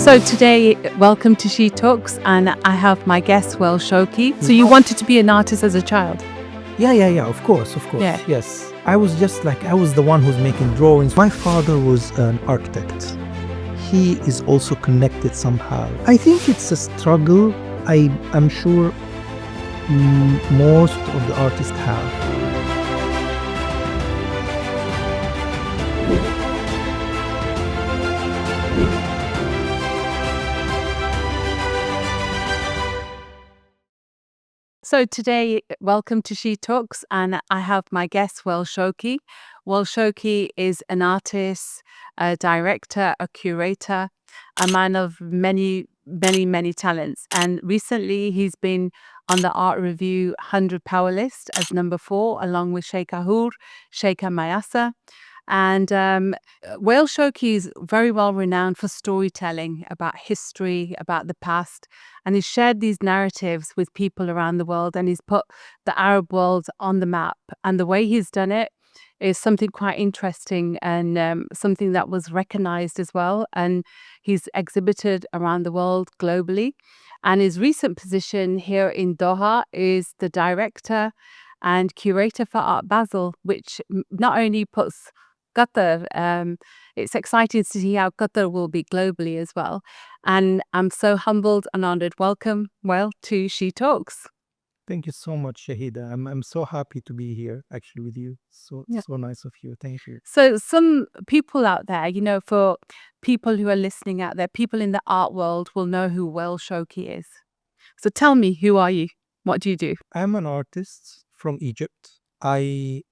So today, welcome to She Talks, and I have my guest, Wael Shawky. So you wanted to be an artist as a child? Yeah, of course, Yeah. yes. I was the one who's making drawings. My father was an architect. He is also connected somehow. I think it's a struggle I'm sure most of the artists have. So today, welcome to She Talks, and I have my guest, Wael Shawky. Wael Shawky is an artist, a director, a curator, a man of many talents. And recently, he's been on the Artreview 100 Power list as number 4, along with Sheikh Ahur, Sheikh Mayasa. And Wael Shawky is very well renowned for storytelling about history, about the past. And he's shared these narratives with people around the world, and he's put the Arab world on the map. And the way he's done it is something quite interesting and something that was recognized as well. And he's exhibited around the world globally. And his recent position here in Doha is the director and curator for Art Basel, which not only puts Qatar, it's exciting to see how Qatar will be globally as well. And I'm so humbled and honored. Welcome, Wael, to She Talks. Thank you so much, Shahida. I'm so happy to be here actually with you. So nice of you. Thank you. So some people out there, for people who are listening out there, people in the art world will know who Wael Shawky is. So tell me, who are you? What do you do? I'm an artist from Egypt. I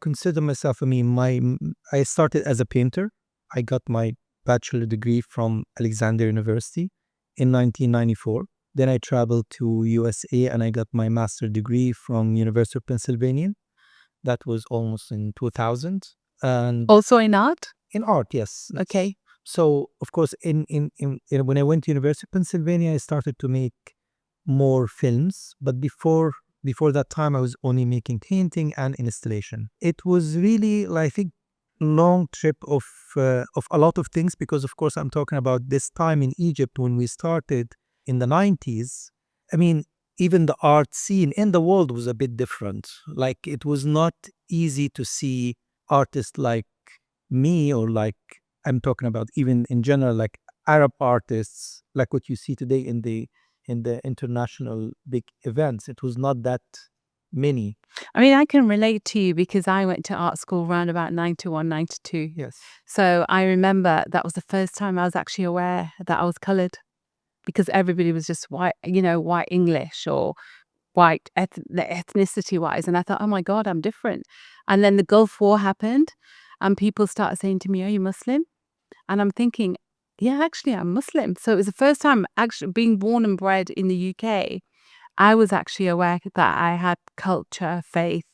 consider myself, I started as a painter. I got my bachelor degree from Alexandria University in 1994. Then I traveled to USA and I got my master degree from University of Pennsylvania. That was almost in 2000. And Also in art? in art, yes. Okay. So of course, in when I went to University of Pennsylvania, I started to make more films. But before that time, I was only making painting and installation. It was really, I think, long trip of a lot of things, because of course I'm talking about this time in Egypt when we started in the 90s. I mean, even the art scene in the world was a bit different. Like, it was not easy to see artists like me, or like, I'm talking about even in general, like Arab artists, like what you see today in the international big events. It was not that many. I mean, I can relate to you because I went to art school around about 91, 92. Yes. So I remember that was the first time I was actually aware that I was coloured, because everybody was just white, white English or white ethnicity wise. And I thought, oh my God, I'm different. And then the Gulf War happened and people started saying to me, are you Muslim? And I'm thinking, yeah, actually, I'm Muslim. So it was the first time, actually being born and bred in the UK, I was actually aware that I had culture, faith,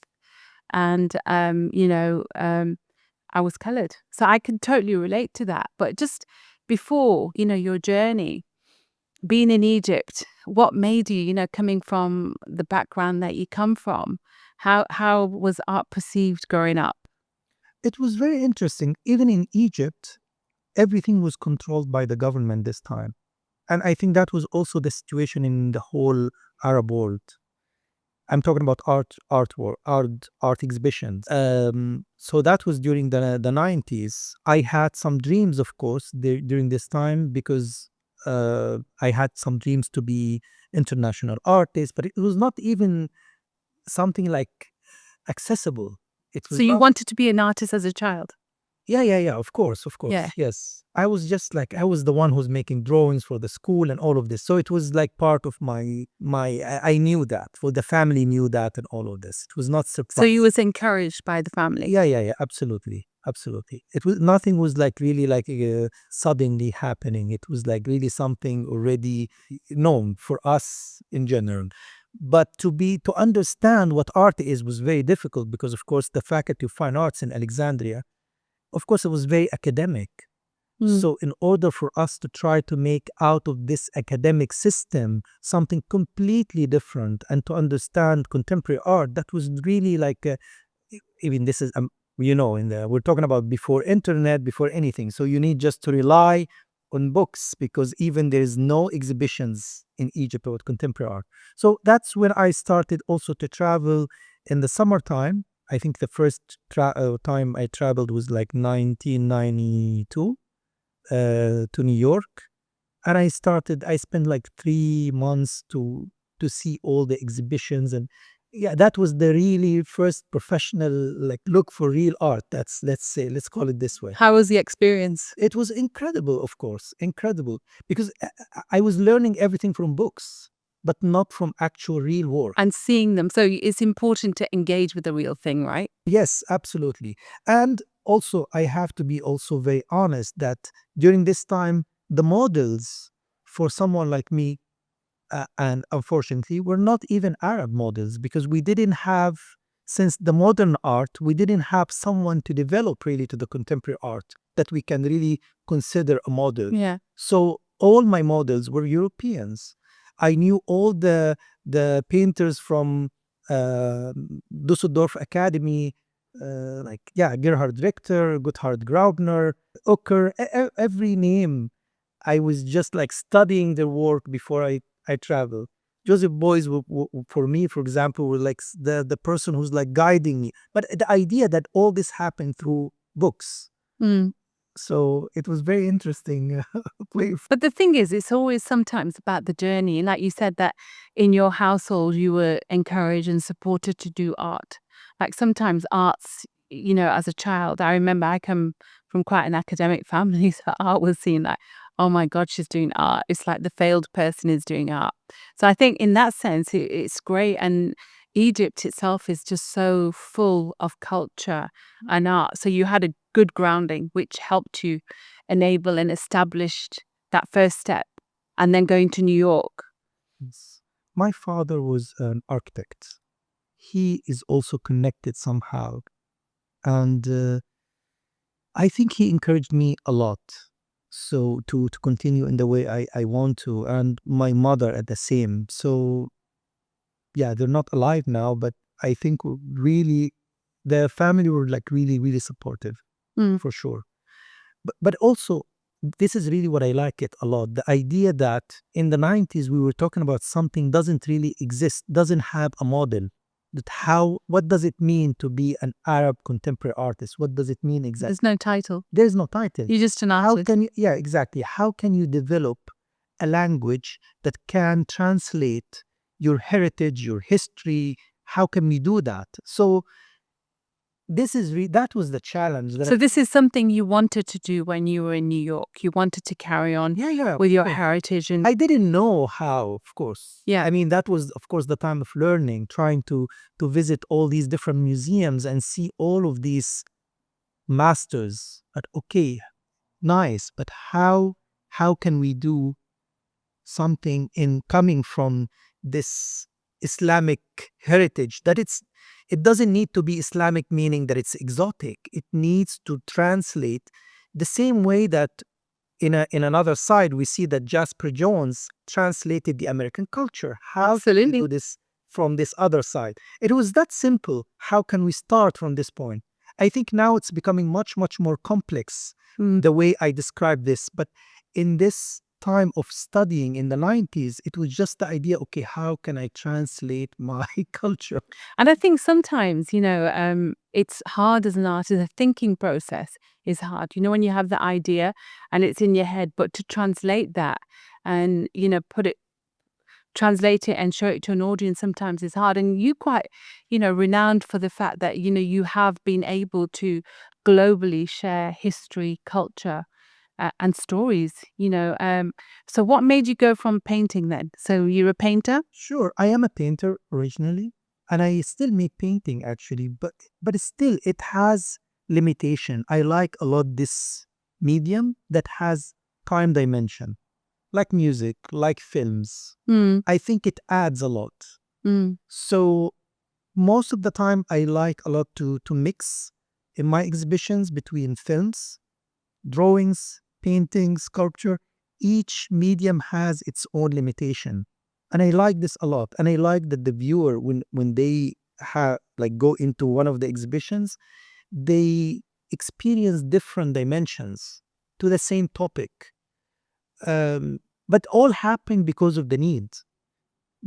and, I was coloured. So I can totally relate to that. But just before, your journey, being in Egypt, what made you, coming from the background that you come from, how was art perceived growing up? It was very interesting. Even in Egypt, everything was controlled by the government this time. And I think that was also the situation in the whole Arab world. I'm talking about art exhibitions. So that was during the 90s. I had some dreams, of course, during this time, because I had some dreams to be international artist, but it was not even something like accessible. It was So you not. wanted to be an artist as a child? Yeah, of course, Yeah. yes. I was just like, I was the one who's making drawings for the school and all of this. So it was like part of I knew that, for the family knew that and all of this. It was not surprise. So you was encouraged by the family? Yeah, absolutely. It was, nothing was like really like suddenly happening. It was like really something already known for us in general. But to understand what art is was very difficult, because of course the Faculty of Fine Arts in Alexandria, of course, it was very academic. So in order for us to try to make out of this academic system something completely different and to understand contemporary art, that was really like, even this is, we're talking about before internet, before anything. So you need just to rely on books, because even there is no exhibitions in Egypt about contemporary art. So that's when I started also to travel in the summertime. I think the first time I traveled was like 1992 to New York. And I spent like 3 months to see all the exhibitions. And yeah, that was the really first professional like look for real art. That's, let's call it this way. How was the experience? It was incredible, of course, incredible, because I was learning everything from books, but not from actual real work. And seeing them. So it's important to engage with the real thing, right? Yes, absolutely. And also, I have to be also very honest that during this time, the models for someone like me, and unfortunately, were not even Arab models, because we didn't have, since the modern art, we didn't have someone to develop really to the contemporary art that we can really consider a model. Yeah. So all my models were Europeans. I knew all the painters from Dusseldorf Academy, Gerhard Richter, Gotthard Graubner, Ucker, every name. I was just like studying their work before I traveled. Joseph Beuys, for me, for example, were like the person who's like guiding me. But the idea that all this happened through books. Mm. So it was very interesting. But the thing is, it's always sometimes about the journey. Like you said that in your household, you were encouraged and supported to do art. Like sometimes arts, as a child, I remember I come from quite an academic family, so art was seen like, oh my God, she's doing art. It's like the failed person is doing art. So I think in that sense, it's great. And Egypt itself is just so full of culture and art. So you had a good grounding, which helped you enable and established that first step, and then going to New York. Yes. My father was an architect. He is also connected somehow. And I think he encouraged me a lot. So to continue in the way I want to. And my mother at the same. So yeah, they're not alive now, but I think really the family were like really, really supportive for sure. But also, this is really what I like it a lot. The idea that in the 90s we were talking about something doesn't really exist, doesn't have a model. What does it mean to be an Arab contemporary artist? What does it mean exactly? There's no title. There's no title. You're just an How artist. can you, yeah, exactly. How can you develop a language that can translate your heritage, your history? How can we do that? So that was the challenge. So this is something you wanted to do when you were in New York. You wanted to carry on with your heritage. And I didn't know how, of course. Yeah. I mean, that was, of course, the time of learning, trying to visit all these different museums and see all of these masters. But okay, nice, but how can we do something in coming from this Islamic heritage that it doesn't need to be Islamic, meaning that it's exotic. It needs to translate the same way that in another side we see that Jasper Jones translated the American culture. How can we Absolutely. do this from this other side? It was that simple. How can we start from this point? I think now it's becoming much, much more complex the way I describe this. But in this time of studying in the 90s, it was just the idea, okay, how can I translate my culture? And I think sometimes, it's hard as an artist. The thinking process is hard. When you have the idea and it's in your head, but to translate that and, translate it and show it to an audience sometimes is hard. And you quite, renowned for the fact that, you have been able to globally share history, culture, and stories, So what made you go from painting then? So you're a painter? Sure, I am a painter originally, and I still make painting actually, but still it has limitation. I like a lot this medium that has time dimension, like music, like films. I think it adds a lot. So most of the time I like a lot to mix in my exhibitions between films, drawings, painting, sculpture. Each medium has its own limitation. And I like this a lot. And I like that the viewer, when they go into one of the exhibitions, they experience different dimensions to the same topic. But all happened because of the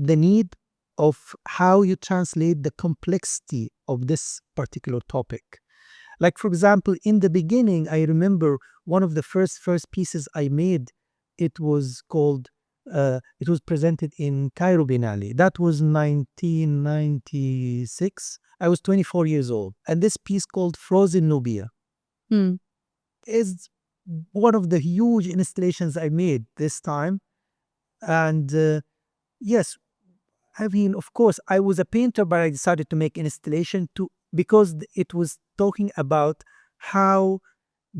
need of how you translate the complexity of this particular topic. Like, for example, in the beginning, I remember one of the first pieces I made. It was called. It was presented in Cairo Biennale. That was 1996. I was 24 years old, and this piece called "Frozen Nubia" Hmm. is one of the huge installations I made this time. And yes, I mean, of course, I was a painter, but I decided to make an installation because it was talking about how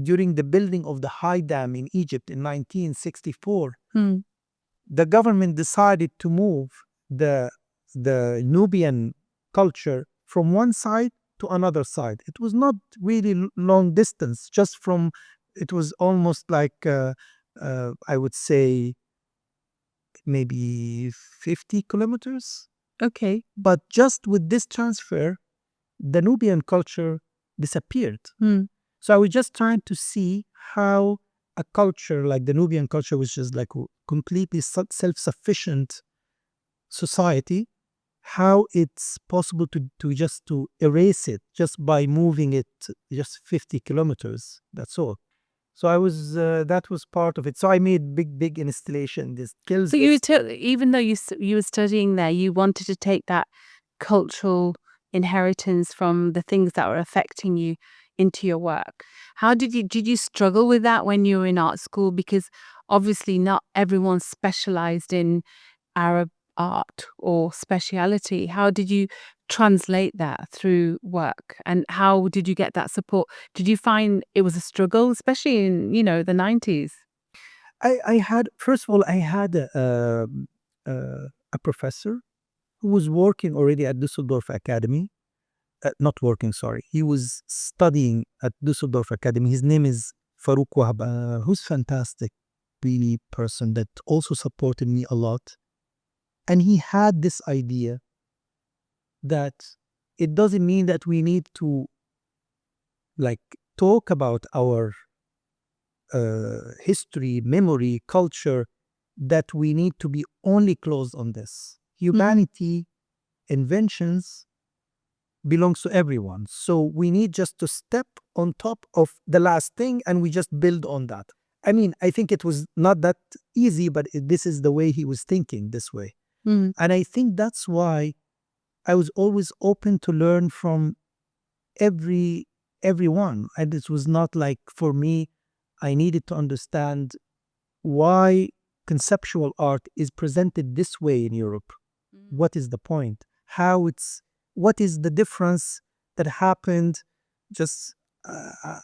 during the building of the High Dam in Egypt in 1964, Hmm. the government decided to move the Nubian culture from one side to another side. It was not really long distance, just from it was almost like I would say maybe 50 kilometers. Okay. But just with this transfer, the Nubian culture disappeared. Hmm. So I was just trying to see how a culture like the Nubian culture, which is like a completely self-sufficient society, how it's possible to erase it just by moving it just 50 kilometers. That's all. So I was that was part of it. So I made big installation. This kills So you this. were even though you were studying there, you wanted to take that cultural inheritance from the things that were affecting you into your work. How did you struggle with that when you were in art school? Because obviously not everyone specialized in Arab art or speciality. How did you translate that through work? And how did you get that support? Did you find it was a struggle, especially in, the 90s? I had first of all I had a professor who was working already at Düsseldorf Academy. Not working, sorry. He was studying at Düsseldorf Academy. His name is Farouk Wahab, who's fantastic, really person that also supported me a lot. And he had this idea that it doesn't mean that we need to like talk about our history, memory, culture, that we need to be only closed on this. Humanity, inventions belongs to everyone. So we need just to step on top of the last thing and we just build on that. I mean, I think it was not that easy, but this is the way he was thinking this way. Mm. And I think that's why I was always open to learn from everyone. And it was not like for me, I needed to understand why conceptual art is presented this way in Europe. What is the point? What is the difference that happened just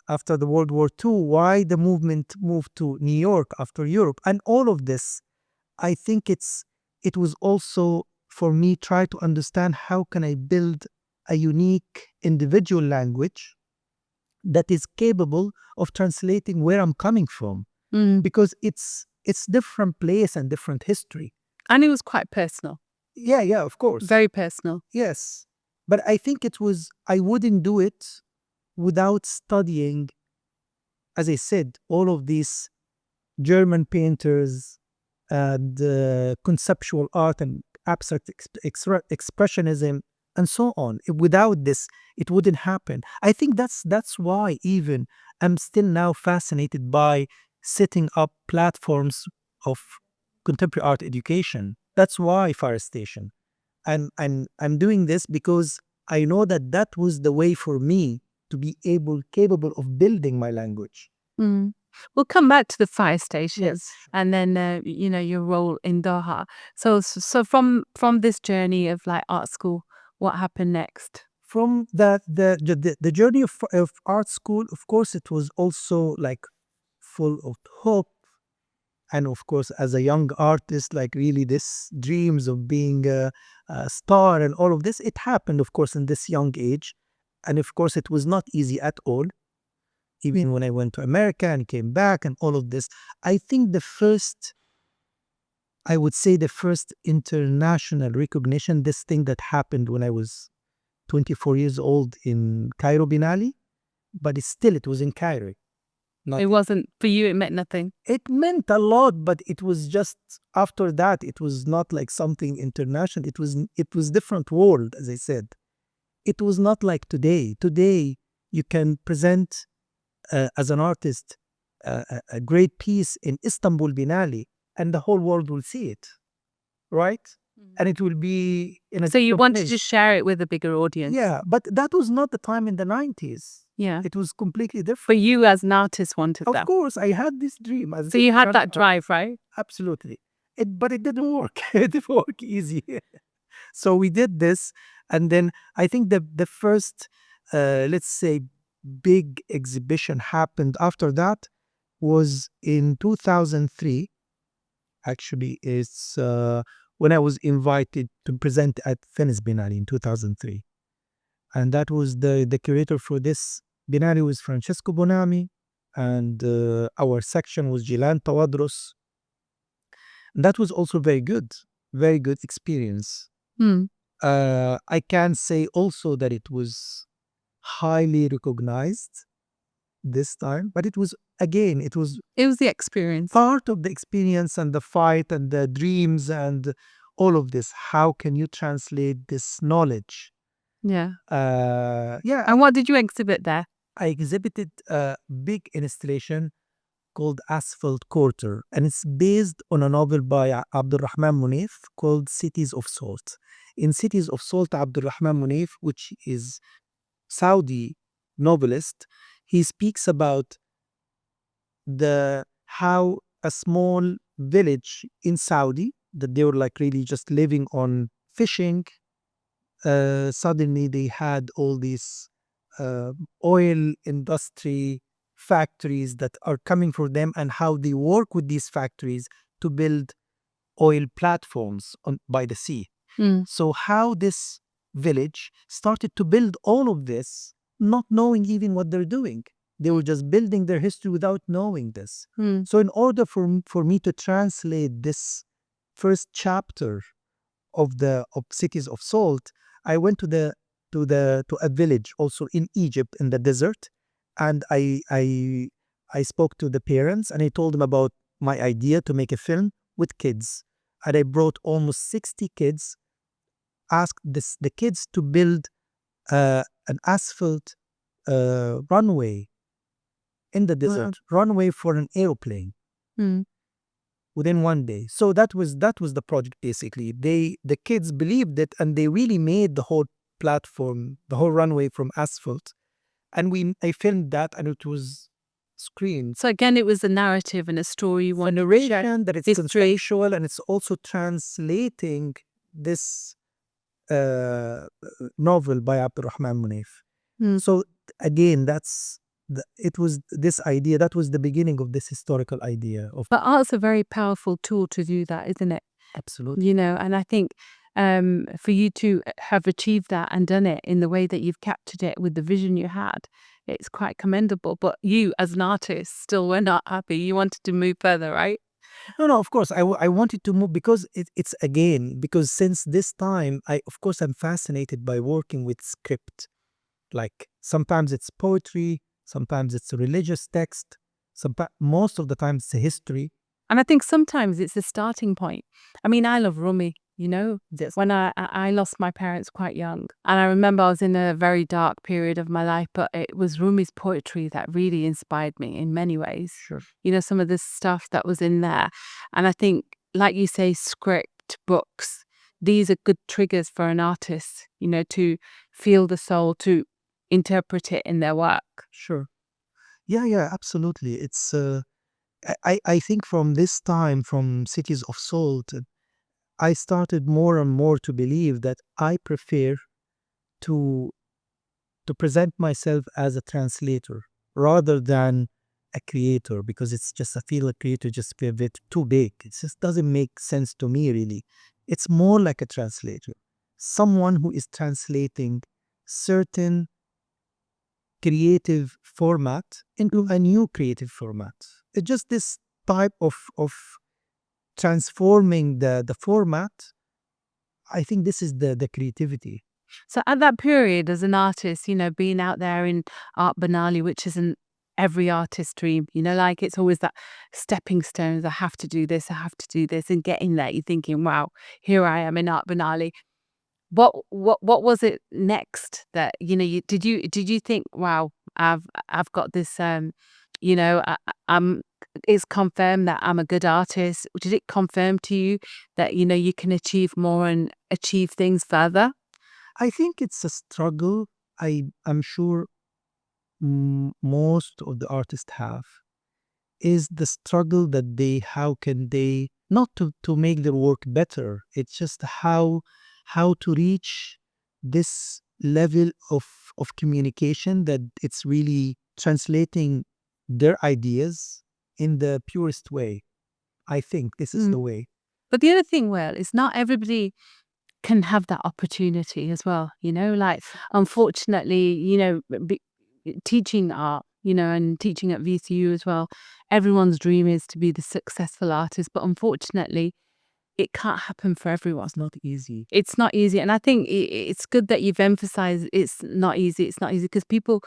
after the World War II? Why the movement moved to New York after Europe? And all of this, I think it was also for me try to understand how can I build a unique individual language that is capable of translating where I'm coming from, Mm. because it's different place and different history. And it was quite personal, Yeah, of course. very personal. Yes. But I think I wouldn't do it without studying, as I said, all of these German painters and conceptual art and abstract expressionism and so on. Without this, it wouldn't happen. I think that's why even I'm still now fascinated by setting up platforms of contemporary art education. That's why Fire Station. And I'm doing this because I know that that was the way for me to be capable of building my language. Mm. We'll come back to the fire station Yes. and then your role in Doha. So from this journey of like art school, what happened next? From the journey of art school, of course, it was also like full of hope. And of course, as a young artist, like really this dreams of being a star and all of this, it happened, of course, in this young age. And of course, it was not easy at all. Even when I went to America and came back and all of this, I think I would say the first international recognition, this thing that happened when I was 24 years old in Cairo Binali, but it was in Cairo. It wasn't, for you, it meant nothing. It meant a lot, but it was just after that, it was not like something international. It was different world, as I said. It was not like today. Today, you can present as an artist a great piece in Istanbul Binali, and the whole world will see it, right? And it will be in a So you different wanted place. to share it with a bigger audience. Yeah, but that was not the time in the 90s. Yeah. It was completely different. But you as an artist wanted Of that. course, I had this dream. So you had that drive, right? Absolutely. But it didn't work. It didn't work easy. So we did this, and then I think the first, let's say, big exhibition happened after that was in 2003. Actually, it's when I was invited to present at Venice Biennale in 2003. And that was the curator for this Biennale was Francesco Bonami, and our section was Gilan Tawadros. That was also very good experience. Hmm. I can say also that it was highly recognized this time, but it was again, it was the experience. part of the experience and the fight and the dreams and all of this. How can you translate this knowledge? Yeah. Yeah, And what did you exhibit there? I exhibited a big installation called Asphalt Quarter, and it's based on a novel by Abdulrahman Munif called Cities of Salt. In Cities of Salt, Abdulrahman Munif, which is Saudi novelist, he speaks about how a small village in Saudi that they were like really just living on fishing. Suddenly they had all these oil industry factories that are coming for them, and how they work with these factories to build oil platforms by the sea. So how this village started to build all of this, not knowing even what they're doing. They were just building their history without knowing this. So in order for me to translate this first chapter of Cities of Salt, I went to a village also in Egypt in the desert, and I spoke to the parents and I told them about my idea to make a film with kids, and I brought almost 60 kids, asked the kids to build an asphalt runway in the desert, runway for an airplane within one day. So that was the project basically. The kids believed it, and they really made the whole platform, the whole runway from asphalt. And I filmed that, and it was screened. So again, it was a narrative and a story. A narration that it's conceptual, and it's also translating this novel by Abdurrahman Munif. So again, it was this idea, that was the beginning of this historical idea of. But art's a very powerful tool to do that, isn't it? Absolutely. And I think for you to have achieved that and done it in the way that you've captured it with the vision you had, it's quite commendable. But you, as an artist, still were not happy. You wanted to move further, right? No, of course. I wanted to move because it's again, because since this time, of course, I'm fascinated by working with script. Like sometimes it's poetry, sometimes it's a religious text, most of the time it's a history. And I think sometimes it's a starting point. I mean, I love Rumi, Yes. When I lost my parents quite young. And I remember I was in a very dark period of my life, but it was Rumi's poetry that really inspired me in many ways. Sure. Some of the stuff that was in there. And I think, like you say, script, books, these are good triggers for an artist, to feel the soul, to interpret it in their work. Sure. Yeah, absolutely. It's I think from this time, from Cities of Salt, I started more and more to believe that I prefer to present myself as a translator rather than a creator, because it's just, I feel a creator just a bit too big. It just doesn't make sense to me, really. It's more like a translator, someone who is translating certain creative format into a new creative format. It's just this type of transforming the format. I think this is the creativity. So at that period, as an artist, being out there in Art Banali, which is an every artist's dream. Like it's always that stepping stones. I have to do this. I have to do this, and getting there, you're thinking, "Wow, here I am in Art Banali." What was it next that did you think, "Wow, I've got this." I'm it's confirmed that I'm a good artist. Did it confirm to you that you can achieve more and achieve things further? I think it's a struggle. I'm sure most of the artists have is the struggle that how can they not to make their work better. It's just how to reach this level of communication that it's really translating their ideas in the purest way. I think this is the way. But the other thing, well, is not everybody can have that opportunity as well. Like unfortunately, teaching art, and teaching at VCU as well, everyone's dream is to be the successful artist, but unfortunately, it can't happen for everyone. It's not easy. It's not easy. And I think it's good that you've emphasized it's not easy. It's not easy because people,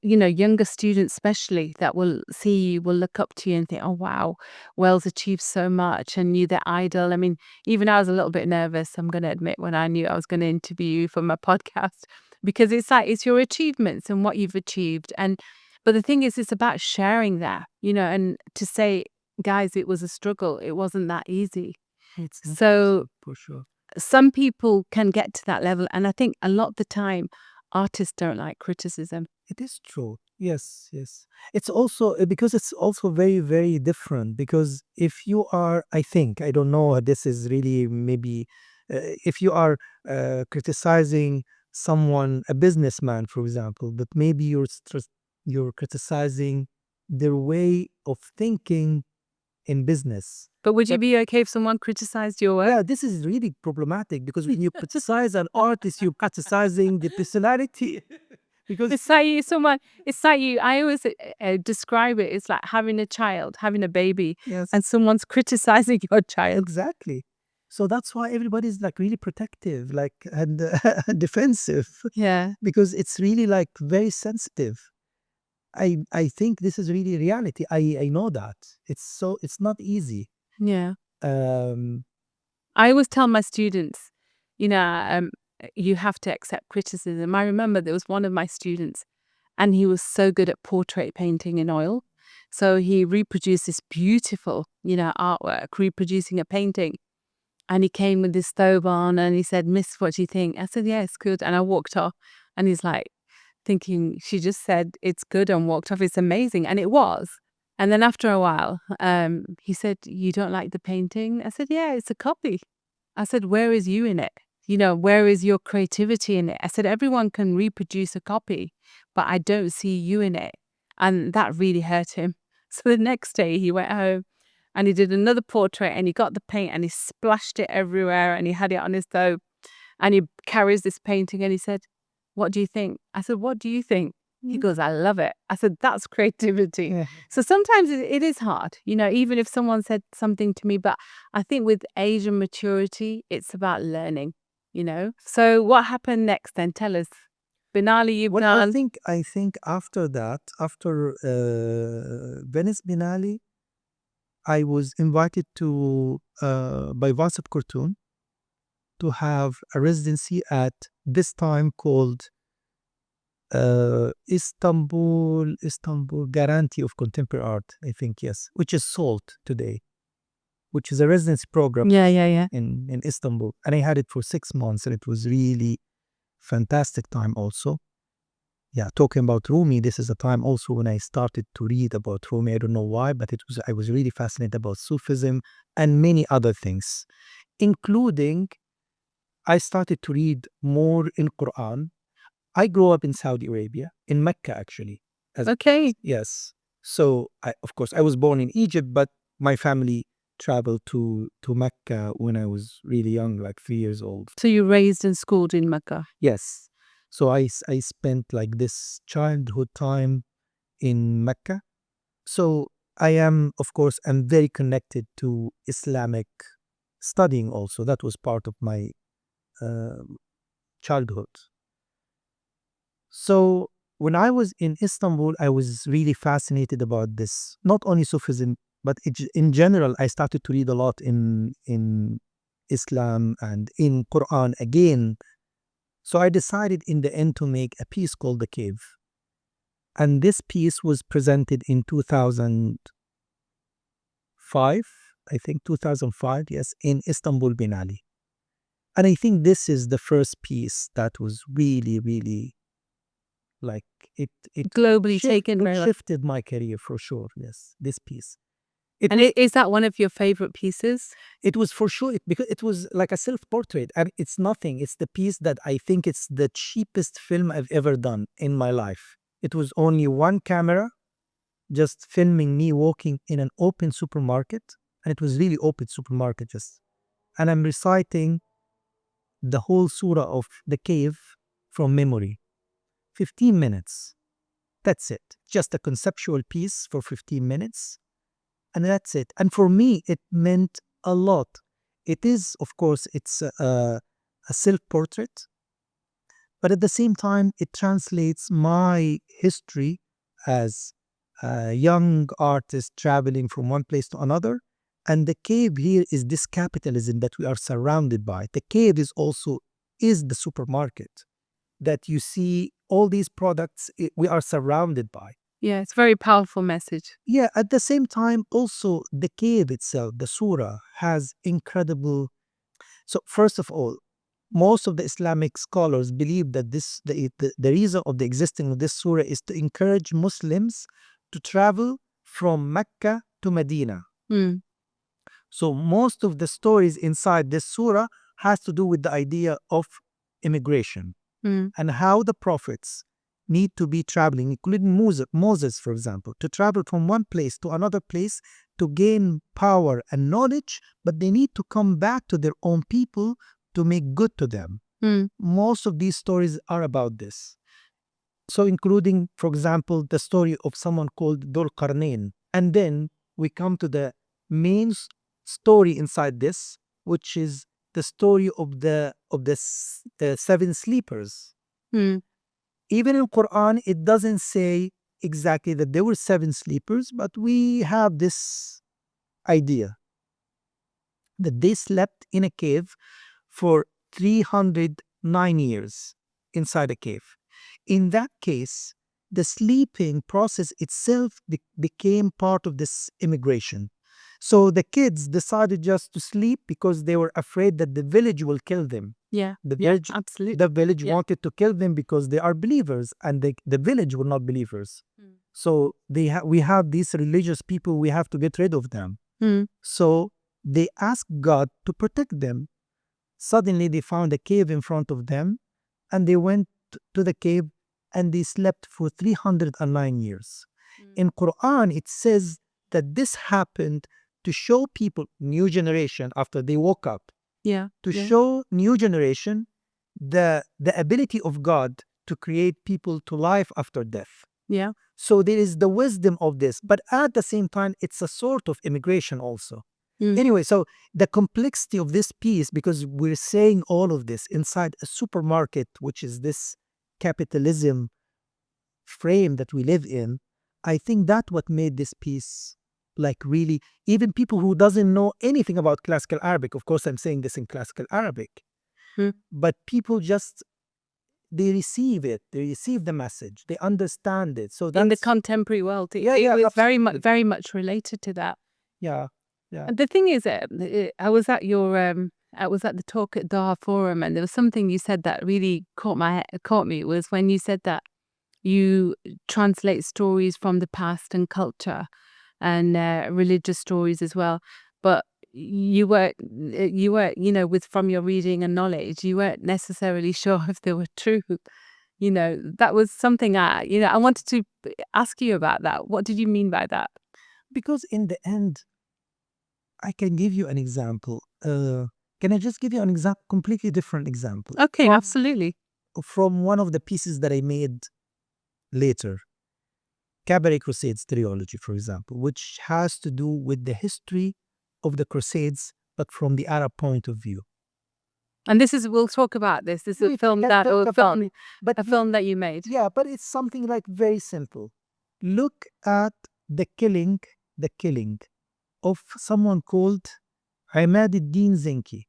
younger students especially, that will see you, will look up to you and think, oh, wow, Wells achieved so much and you're their idol. I mean, even I was a little bit nervous, I'm going to admit, when I knew I was going to interview you for my podcast, because it's like, it's your achievements and what you've achieved. But the thing is, it's about sharing that, and to say, guys, it was a struggle. It wasn't that easy. It's not So easy, for sure. some people can get to that level, and I think a lot of the time artists don't like criticism. It is true. Yes, yes. It's also because it's also very, very different. Because if you are, I think, I don't know, this is really maybe, if you are criticizing someone, a businessman, for example, but maybe you're criticizing their way of thinking in business. But would you be okay if someone criticized your work? Yeah, this is really problematic because when you criticize an artist, you're criticizing the personality. Because It's like you, I always describe it, it's like having a child, having a baby, yes, and someone's criticizing your child. exactly. So that's why everybody's like really protective, like and defensive, Yeah, because it's really like very sensitive. I think this is really reality. I know that it's not easy. yeah. Um, I always tell my students, you know, um, you have to accept criticism. I remember there was one of my students, and he was so good at portrait painting in oil. So he reproduced this beautiful, artwork, reproducing a painting. And he came with his stove on and he said, "Miss, what do you think?" I said, "Yeah, it's good." And I walked off, and he's like thinking, she just said it's good and walked off. It's amazing. And it was. And then after a while, he said, "You don't like the painting?" I said, "Yeah, it's a copy." I said, "Where is you in it? Where is your creativity in it?" I said, "Everyone can reproduce a copy, but I don't see you in it." And that really hurt him. So the next day he went home and he did another portrait, and he got the paint and he splashed it everywhere and he had it on his stove, and he carries this painting and he said, "What do you think?" I said, "What do you think?" He goes, "I love it." I said, "That's creativity." yeah. So sometimes it is hard, even if someone said something to me, but I think with age and maturity, it's about learning. So what happened next then? Tell us. Binali, you've Well, done. I think after that, after Venice Biennale, I was invited to by Wasat Kurtun to have a residency at this time called Istanbul Guarantee of Contemporary Art, I think, yes, which is SALT today, which is a residency program Yeah, yeah, yeah. in Istanbul. And I had it for 6 months and it was really fantastic time also. Yeah, talking about Rumi, this is a time also when I started to read about Rumi. I don't know why, but I was really fascinated about Sufism and many other things, including I started to read more in Quran. I grew up in Saudi Arabia, in Mecca actually. Okay. Yes. So of course I was born in Egypt, but my family traveled to Mecca when I was really young, like 3 years old. So you raised and schooled in Mecca. Yes. So I spent like this childhood time in Mecca. So I am, of course, I'm very connected to Islamic studying also. That was part of my um childhood. So when I was in Istanbul, I was really fascinated about this. Not only Sufism, but in general, I started to read a lot in Islam and in Quran again. So I decided in the end to make a piece called The Cave. And this piece was presented in 2005, I think 2005, yes, in Istanbul Binali. And I think this is the first piece that was really, really like it Globally taken it very well. shifted my career for sure. Yes, this piece. It And is that one of your favorite pieces? it was for sure because it was like a self-portrait. And it's nothing. It's the piece that I think it's the cheapest film I've ever done in my life. It was only one camera just filming me walking in an open supermarket, and it was really open supermarket just, and I'm reciting the whole surah of The Cave from memory. 15 minutes. That's it. Just a conceptual piece for 15 minutes. And that's it. And for me, it meant a lot. It is, of course, it's a self-portrait, but at the same time, it translates my history as a young artist traveling from one place to another. And the cave here is this capitalism that we are surrounded by. The cave is the supermarket that you see all these products we are surrounded by. Yeah, it's a very powerful message. Yeah, at the same time, also the cave itself, the surah, has incredible. So, first of all, most of the Islamic scholars believe that the reason of the existence of this surah is to encourage Muslims to travel from Mecca to Medina. Mm. So, most of the stories inside this surah has to do with the idea of immigration Mm. and how the prophets need to be traveling, including Moses, for example, to travel from one place to another place to gain power and knowledge, but they need to come back to their own people to make good to them. Mm. Most of these stories are about this. So, including, for example, the story of someone called Dhul Qarnayn. And then we come to the main story inside this, which is the story of the seven sleepers. Mm. Even in Quran, it doesn't say exactly that there were seven sleepers, but we have this idea that they slept in a cave for 309 years inside a cave. In that case, the sleeping process itself became part of this immigration. So the kids decided just to sleep because they were afraid that the village will kill them. Yeah. The Yeah, village, absolutely. the village Yeah. wanted to kill them because they are believers, and the village were not believers. Mm. So we have these religious people, we have to get rid of them. Mm. So they asked God to protect them. Suddenly they found a cave in front of them, and they went to the cave and they slept for 309 years. Mm. In Quran, it says that this happened to show people, new generation, after they woke up, Yeah. to Yeah. show new generation the ability of God to create people to life after death. Yeah. So there is the wisdom of this, but at the same time, it's a sort of immigration also. Mm. Anyway, so the complexity of this piece, because we're saying all of this inside a supermarket, which is this capitalism frame that we live in, I think that what made this piece like really, even people who doesn't know anything about classical Arabic, of course I'm saying this in classical Arabic, Mm. but people just, they receive it, they receive the message, they understand it. So In the that's, contemporary world, yeah, it yeah, was absolutely. very much related to that. Yeah, yeah. And the thing is, I was at I was at the talk at Doha Forum, and there was something you said that really caught me. It was when you said that you translate stories from the past and culture, and religious stories as well. But you weren't, with from your reading and knowledge, you weren't necessarily sure if they were true. That was something I wanted to ask you about that. What did you mean by that? Because in the end, I can give you an example. Can I just give you an example, completely different example? Okay, absolutely. From one of the pieces that I made later, Cabaret Crusades trilogy, for example, which has to do with the history of the Crusades, but from the Arab point of view. And we'll talk about this. This is a film that you made. Yeah, but it's something like very simple. Look at the killing of someone called Imaduddin Zenki.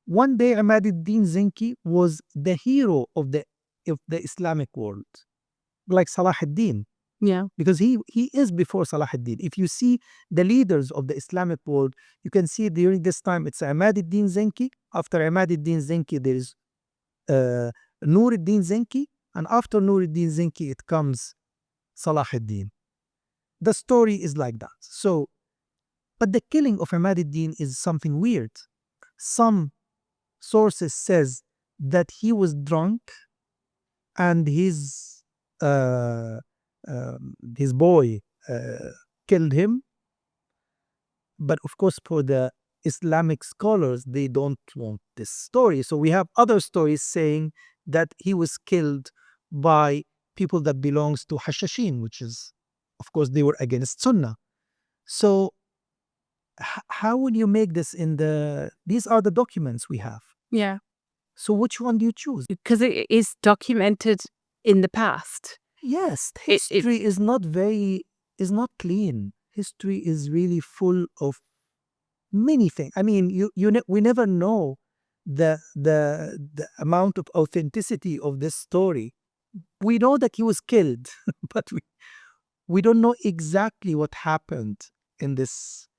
One day, Imaduddin Zenki was the hero of the Islamic world, like Salah ad-Din, Yeah. because he is before Salah ad-Din. If you see the leaders of the Islamic world, you can see during this time it's Imaduddin Zenki. After Imaduddin Zenki, there is Nuruddin Zenki, and after Nuruddin Zenki, it comes Salah ad-Din. The story is like that. So, but the killing of Imaduddin is something weird. Some sources says that he was drunk and uh, his boy killed him. But of course, for the Islamic scholars, they don't want this story. So we have other stories saying that he was killed by people that belongs to Hashashin, which is, of course, they were against Sunnah. So how will you make this these are the documents we have. Yeah. So which one do you choose? Because it is documented in the past. Yes, history is not clean. History is really full of many things. I mean, we never know the amount of authenticity of this story. We know that he was killed, but we don't know exactly what happened in this.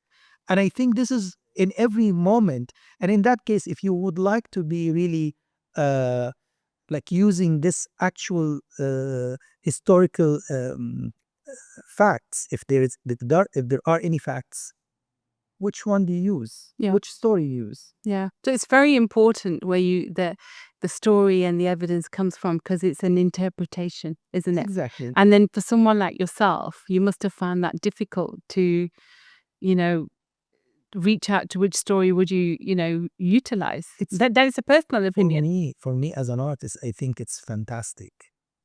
And I think this is in every moment. And in that case, if you would like to be really like using this actual historical facts, if there are any facts, which one do you use? Yeah. Which story you use? Yeah. So it's very important where the story and the evidence comes from, because it's an interpretation, isn't it? Exactly. And then for someone like yourself, you must have found that difficult to, reach out to which story would you, utilize. That is a personal opinion. For me as an artist, I think it's fantastic.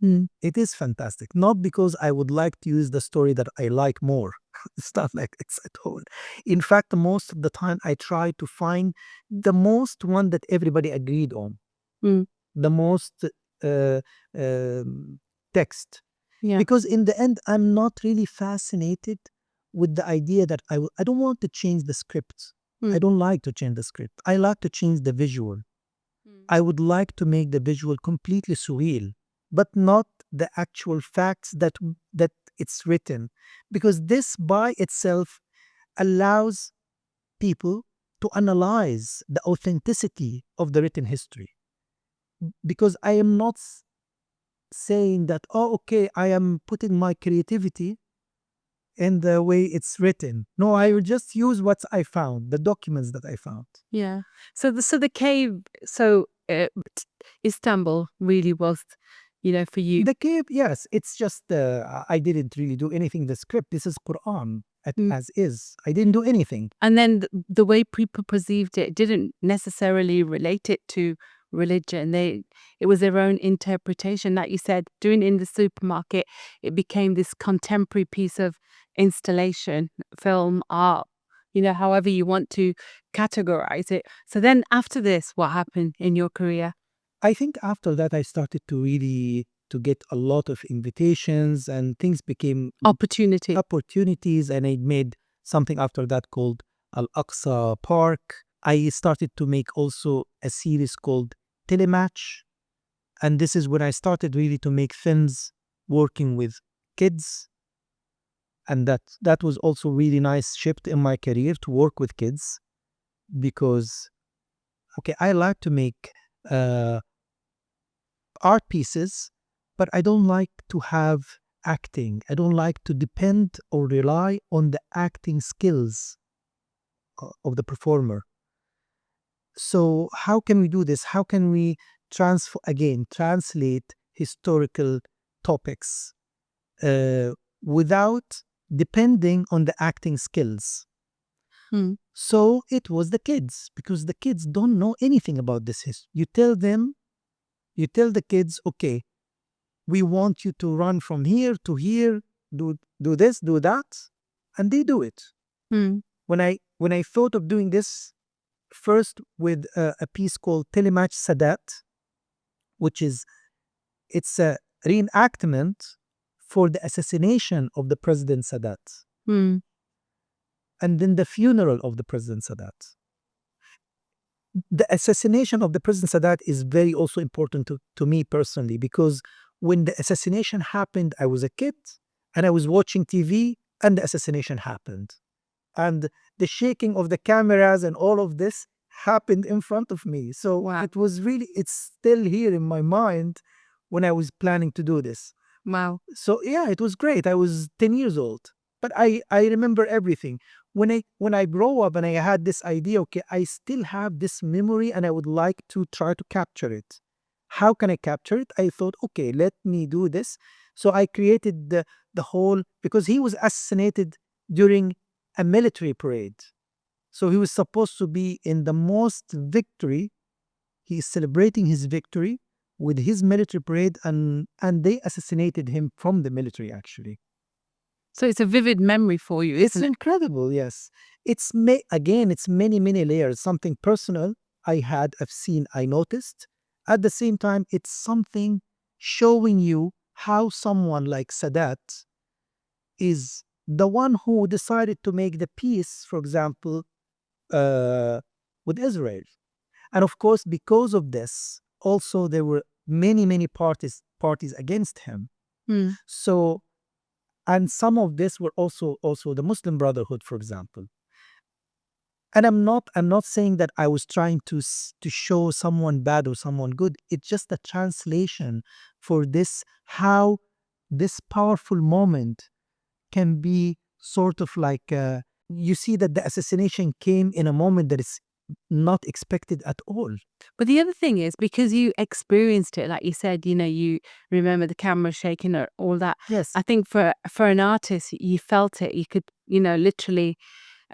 Mm. It is fantastic. Not because I would like to use the story that I like more. It's not like it's at all. In fact, most of the time I try to find the most one that everybody agreed on. Mm. The most text. Yeah. Because in the end, I'm not really fascinated with the idea that I don't want to change the script. I don't like to change the script. I like to change the visual. I would like to make the visual completely surreal, but not the actual facts that it's written, because this by itself allows people to analyze the authenticity of the written history. Because I am not saying that, oh, okay, I am putting my creativity in the way it's written. No, I will just use what I found, the documents that I found. Yeah. So the cave, Istanbul really was, for you. The cave, yes, it's just I didn't really do anything. The script, this is Quran as is. I didn't do anything. And then the way people perceived it didn't necessarily relate it to religion. It was their own interpretation. Like you said, doing it in the supermarket, it became this contemporary piece of installation, film, art, however you want to categorize it. So then after this, what happened in your career? I think after that, I started to really to get a lot of invitations, and things became opportunities. And I made something after that called Al-Aqsa Park. I started to make also a series called Telematch. And this is when I started really to make films working with kids. And that was also really nice shift in my career to work with kids, because, okay, I like to make art pieces, but I don't like to have acting. I don't like to depend or rely on the acting skills of the performer. So how can we do this? How can we translate historical topics without depending on the acting skills? So it was the kids, because the kids don't know anything about this history. You tell the kids, okay, we want you to run from here to here, do this, do that, and they do it. When I thought of doing this, first with a piece called Telematch Sadat, which is it's a reenactment for the assassination of the President Sadat, Mm. and then the funeral of the President Sadat. The assassination of the President Sadat is very also important to me personally, because when the assassination happened, I was a kid and I was watching TV and the assassination happened. And the shaking of the cameras and all of this happened in front of me. So Wow. it was really, it's still here in my mind when I was planning to do this. Wow. So yeah, it was great. I was 10 years old, but I remember everything. When I grow up and I had this idea, okay, I still have this memory and I would like to try to capture it. How can I capture it? I thought, okay, let me do this. So I created the whole, because he was assassinated during a military parade. So he was supposed to be in the most victory. He is celebrating his victory with his military parade, and they assassinated him from the military, actually. So it's a vivid memory for you, It's isn't it? incredible, yes. Again, it's many, many layers. Something personal I've seen, I noticed. At the same time, it's something showing you how someone like Sadat is the one who decided to make the peace, for example, with Israel. And of course, because of this, also there were many, many parties against him. Mm. So, and some of this were also the Muslim Brotherhood, for example. And I'm not saying that I was trying to show someone bad or someone good. It's just a translation for this, how this powerful moment can be sort of like you see that the assassination came in a moment that is not expected at all. But the other thing is, because you experienced it, like you said, you remember the camera shaking or all that. Yes, I think for an artist, you felt it. You could, literally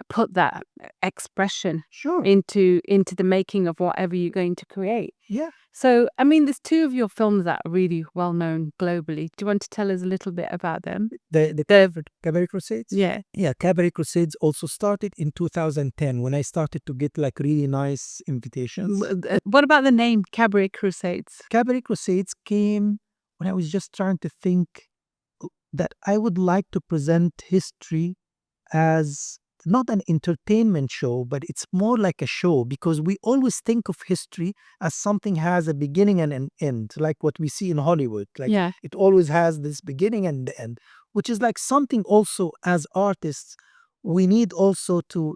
put that expression sure. into the making of whatever you're going to create. Yeah. So, I mean, there's two of your films that are really well known globally. Do you want to tell us a little bit about them? The Cabaret Crusades? Yeah. Yeah, Cabaret Crusades also started in 2010 when I started to get like really nice invitations. What about the name Cabaret Crusades? Cabaret Crusades came when I was just trying to think that I would like to present history as not an entertainment show, but it's more like a show, because we always think of history as something has a beginning and an end, like what we see in Hollywood. Like Yeah. it always has this beginning and the end, which is like something also as artists, we need also to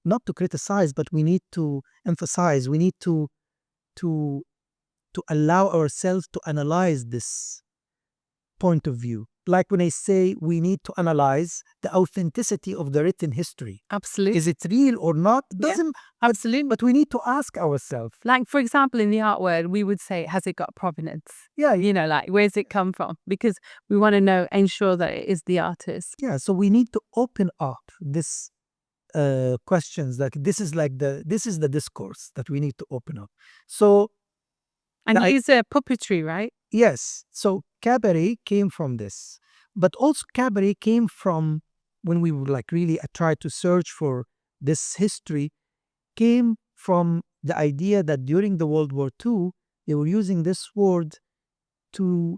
not to criticize, but we need to emphasize, we need to to allow ourselves to analyze this point of view. Like when I say we need to analyze the authenticity of the written history. Absolutely. Is it real or not? Yeah, Doesn't absolutely. but we need to ask ourselves. Like, for example, in the art world, we would say, has it got provenance? Yeah, Like, where's it come from? Because we want to ensure that it is the artist. yeah. So we need to open up this questions. This is the discourse that we need to open up. So And the you use puppetry, right? yes. So cabaret came from this, but also cabaret came from when we were like really tried to search for this history, came from the idea that during the World War II, they were using this word to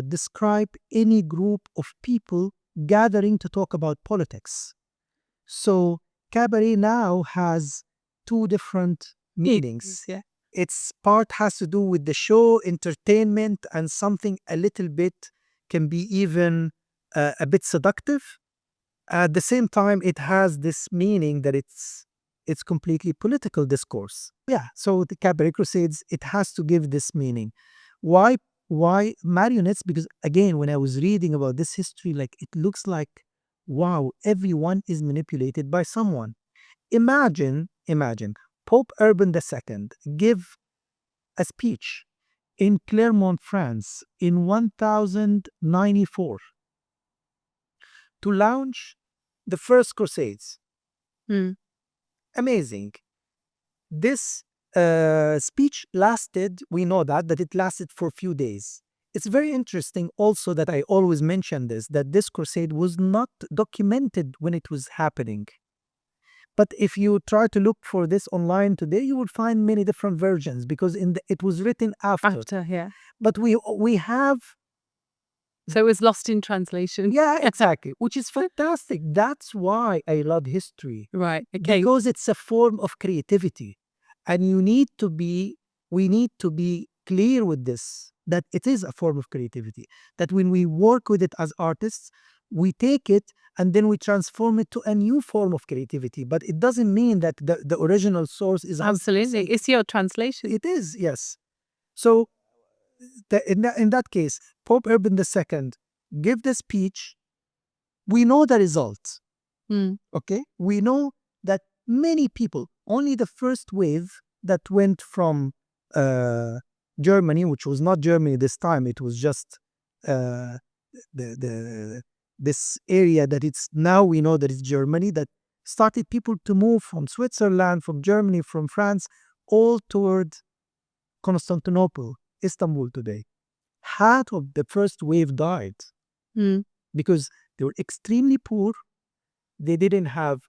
describe any group of people gathering to talk about politics. So cabaret now has two different meanings. Yeah. Its part has to do with the show, entertainment, and something a little bit can be even a bit seductive. At the same time, it has this meaning that it's completely political discourse. Yeah. So the Cabaret Crusades, it has to give this meaning. Why? Why marionettes? Because again, when I was reading about this history, like it looks like, wow, everyone is manipulated by someone. Imagine Pope Urban II give a speech in Clermont, France in 1094 to launch the first Crusades. Mm. Amazing. This speech lasted, we know that it lasted for a few days. It's very interesting also that I always mention this, that this crusade was not documented when it was happening. But if you try to look for this online today, you will find many different versions because it was written after. After, yeah. But we have, So it was lost in translation. yeah, exactly, which is fantastic. That's why I love history. Right. Okay. Because it's a form of creativity. And we need to be clear with this, that it is a form of creativity. That when we work with it as artists, we take it and then we transform it to a new form of creativity. But it doesn't mean that the original source is 100%. Absolutely. It's your translation. It is, yes. So in that case, Pope Urban II give the speech. We know the results. Okay, we know that many people, only the first wave that went from Germany, which was not Germany this time, it was just this area that it's now we know that it's Germany, that started people to move from Switzerland, from Germany, from France, all toward Constantinople, Istanbul today. Half of the first wave died because they were extremely poor. They didn't have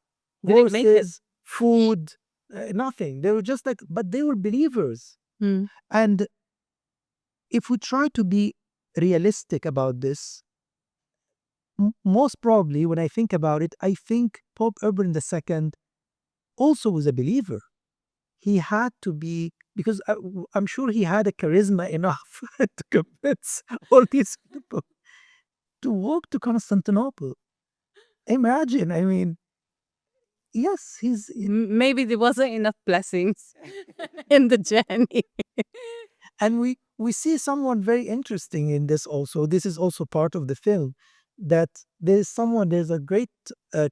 They didn't make it. horses, food, nothing. They were just like, but they were believers. And if we try to be realistic about this, most probably when I think about it, I think Pope Urban II also was a believer. He had to be, because I'm sure he had a charisma enough to convince all these people to walk to Constantinople. Imagine, I mean, yes, maybe there wasn't enough blessings in the journey. And we see someone very interesting in this also. This is also part of the film, that there's a great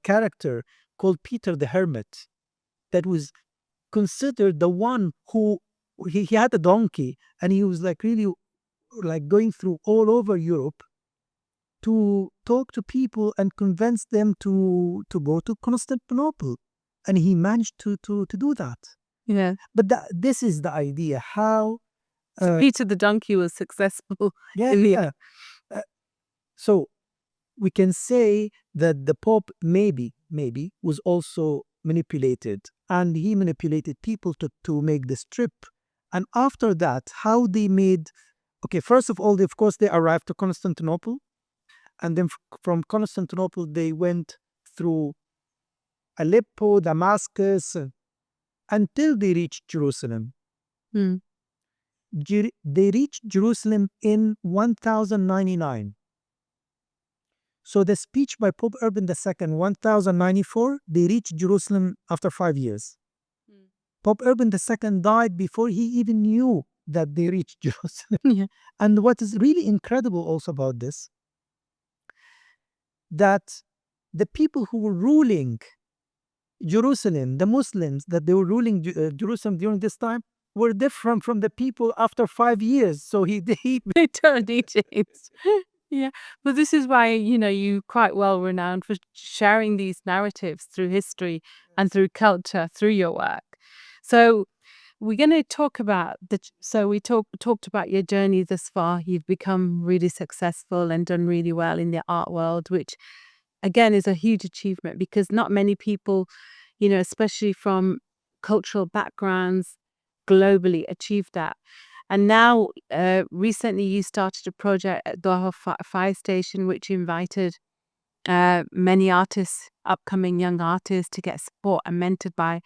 character called Peter the Hermit that was considered the one who, he had a donkey and he was like really like going through all over Europe to talk to people and convince them to go to Constantinople. And he managed to do that. Yeah. But this is the idea, how Peter the donkey was successful. yeah. So we can say that the Pope maybe was also manipulated, and he manipulated people to make this trip. And after that, how they made, okay, first of all, of course, they arrived to Constantinople, and then from Constantinople, they went through Aleppo, Damascus, until they reached Jerusalem. They reached Jerusalem in 1099. So the speech by Pope Urban II, 1094, they reached Jerusalem after 5 years. Pope Urban II died before he even knew that they reached Jerusalem. Yeah. And what is really incredible also about this, that the people who were ruling Jerusalem, the Muslims that they were ruling Jerusalem during this time, were different from the people after 5 years. So They turned Egypt. Yeah. But this is why, you're quite well renowned for sharing these narratives through history and through culture, through your work. So we're going to talk about we talked about your journey thus far. You've become really successful and done really well in the art world, which again is a huge achievement, because not many people, especially from cultural backgrounds globally, achieve that. And now, recently, you started a project at Doha Fire Station, which invited many artists, upcoming young artists, to get support and mentored by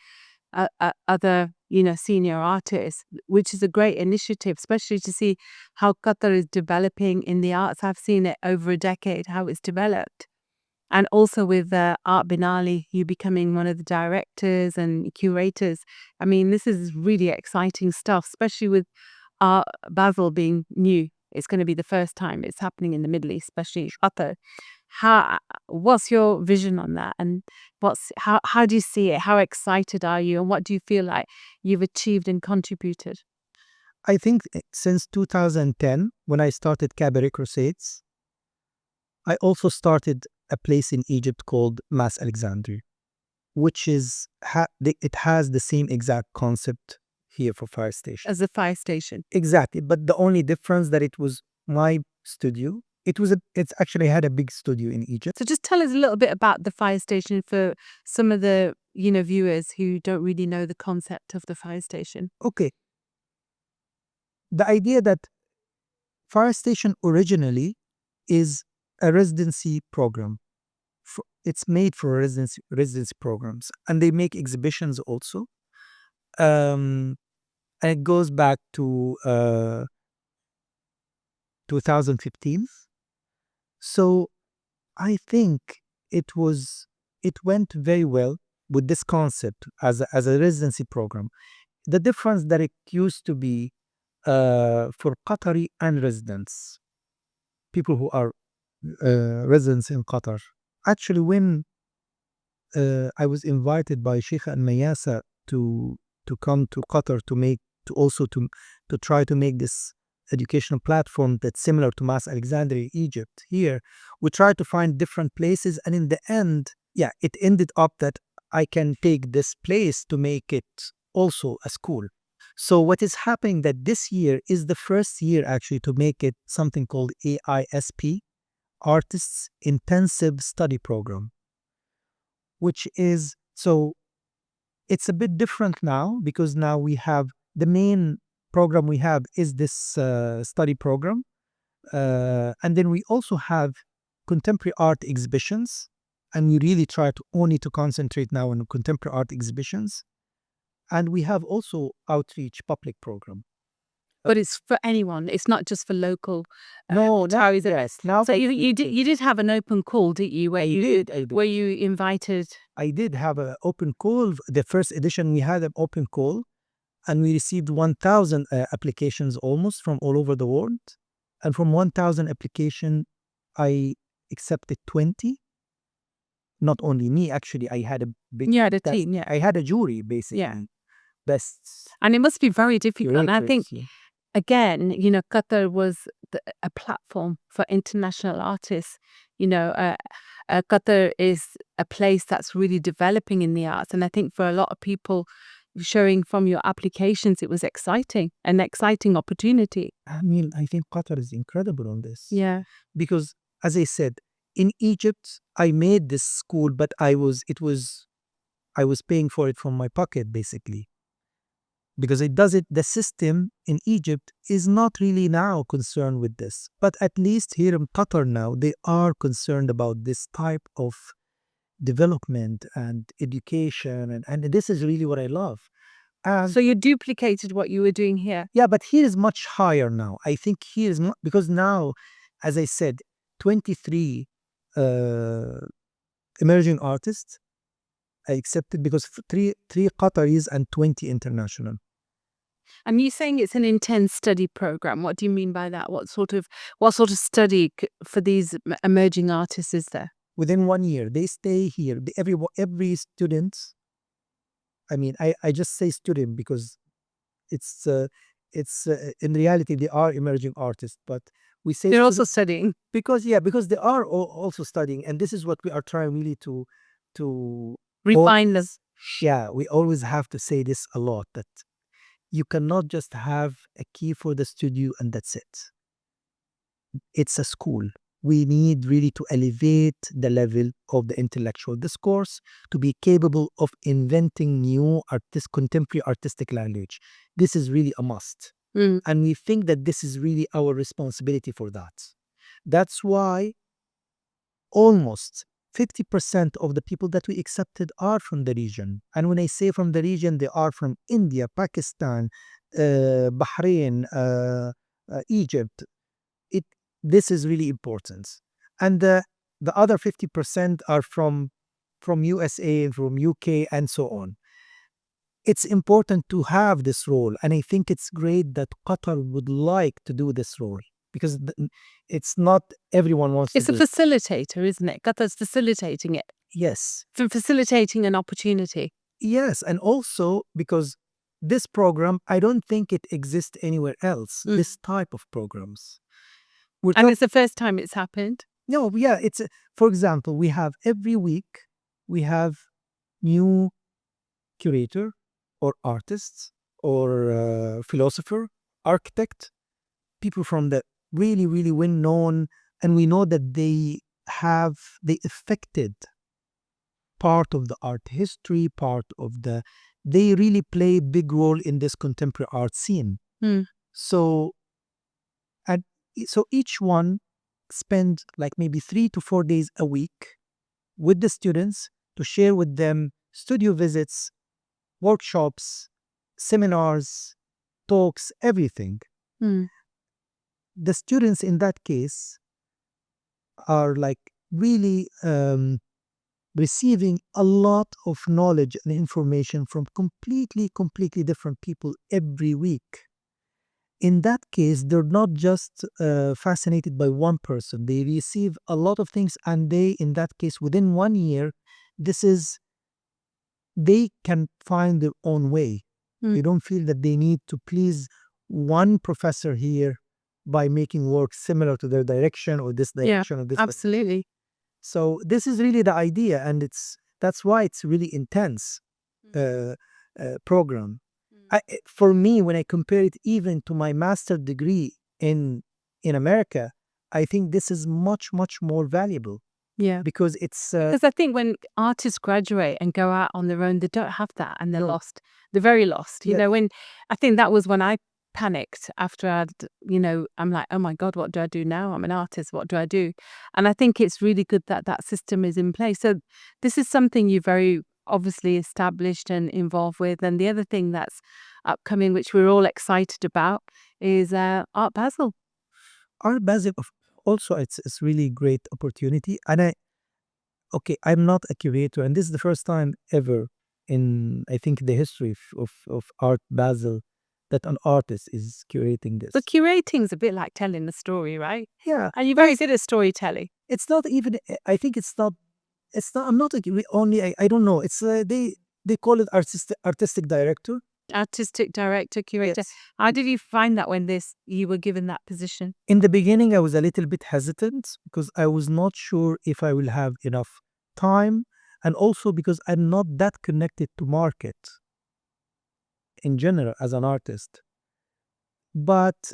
other, senior artists, which is a great initiative, especially to see how Qatar is developing in the arts. I've seen it over a decade, how it's developed. And also with Art Binali, you becoming one of the directors and curators. I mean, this is really exciting stuff, especially with Art Basel being new. It's going to be the first time it's happening in the Middle East, especially Qatar. What's your vision on that? And how do you see it? How excited are you? And what do you feel like you've achieved and contributed? I think since 2010, when I started Cabaret Crusades, I also started a place in Egypt called Mas Alexandria, which is, it has the same exact concept here for Fire Station. As a fire station. Exactly. But the only difference that it was my studio. It's actually had a big studio in Egypt. So just tell us a little bit about the fire station for some of the, viewers who don't really know the concept of the fire station? Okay. The idea that fire station originally is a residency program. It's made for residency programs, and they make exhibitions also. And it goes back to 2015. So I think it went very well with this concept as a residency program. The difference that it used to be for Qatari and residents, people who are residents in Qatar. Actually, when I was invited by Sheikh and Mayasa to come to Qatar to try to make this educational platform that's similar to Mas Alexandria, Egypt. Here, we tried to find different places, and in the end, yeah, it ended up that I can take this place to make it also a school. So what is happening that this year is the first year actually to make it something called AISP, Artists Intensive Study Program, which is, so it's a bit different now because now we have the main program we have is this study program. And then we also have contemporary art exhibitions, and we really try to only to concentrate now on contemporary art exhibitions. And we have also outreach public program. But it's for anyone. It's not just for local. No, Qataris. yes. Now, So you did have an open call, didn't you? I did. Where you invited. I did have an open call. The first edition we had an open call, and we received 1,000 applications almost from all over the world. And from 1,000 application, I accepted 20. Not only me, actually, I had a big. You had a team, yeah. I had a jury basically. Yeah. Best. And it must be very difficult. And I think, curators, again, Qatar was a platform for international artists. Qatar is a place that's really developing in the arts. And I think for a lot of people, showing from your applications, it was an exciting opportunity. I mean, I think Qatar is incredible on this. Yeah. Because, as I said, in Egypt, I made this school, but I was paying for it from my pocket, basically. Because the system in Egypt is not really now concerned with this. But at least here in Qatar now, they are concerned about this type of development and education. And this is really what I love. And So you duplicated what you were doing here. yeah, but here is much higher now. I think here is because now, as I said, 23 emerging artists I accepted because three Qataris and 20 international. And you're saying it's an intense study program. What do you mean by that? What sort of study for these emerging artists is there? Within 1 year, they stay here. Every student. I mean, I just say student because it's in reality they are emerging artists, but we say They're also studying. because they are also studying, and this is what we are trying really to Refine them. Yeah, we always have to say this a lot, that you cannot just have a key for the studio and that's it. It's a school. We need really to elevate the level of the intellectual discourse to be capable of inventing new contemporary artistic language. This is really a must. And we think that this is really our responsibility for that. That's why almost 50% of the people that we accepted are from the region. And when I say from the region, they are from India, Pakistan, Bahrain, Egypt. This is really important. And the other 50% are from USA, from UK, and so on. It's important to have this role. And I think it's great that Qatar would like to do this role, because it's not everyone wants to do it. It's a facilitator, isn't it? Qatar's facilitating it. Yes. For facilitating an opportunity. Yes, and also because this program, I don't think it exists anywhere else, this type of programs. And it's the first time it's happened? No, yeah, for example, we have every week, we have new curator or artists or philosopher, architect, people from the really, really well-known, and we know that they affected part of the art history, they really play a big role in this contemporary art scene. Mm. So, and so each one spend like maybe 3 to 4 days a week with the students to share with them studio visits, workshops, seminars, talks, everything. Mm. The students in that case are like really receiving a lot of knowledge and information from completely different people every week. In that case, they're not just fascinated by one person. They receive a lot of things, and they, in that case, within 1 year, they can find their own way. Mm. They don't feel that they need to please one professor here by making work similar to their direction or this Yeah, direction or this. absolutely. So this is really the idea, and that's why it's really intense program. For me, when I compare it even to my master degree in America, I think this is much more valuable Yeah. because it's Because I think when artists graduate and go out on their own, they don't have that and they're No. lost. They're very lost. You Yeah. know, when I think that was when I panicked after I'm like, oh my God, what do I do now? I'm an artist. What do I do? And I think it's really good that that system is in place. So this is something you very obviously established and involved with. And the other thing that's upcoming, which we're all excited about, is Art Basel. Art Basel also it's really great opportunity, and I'm not a curator, and this is the first time ever in, I think, the history of Art Basel that an artist is curating this. So curating's a bit like telling a story, right? Yeah, And you're very good at storytelling. it's not even. I think it's not. I'm not only. I don't know. It's they call it artistic director. Artistic director, curator. Yes. How did you find that when you were given that position? In the beginning, I was a little bit hesitant because I was not sure if I will have enough time, and also because I'm not that connected to market in general as an artist. But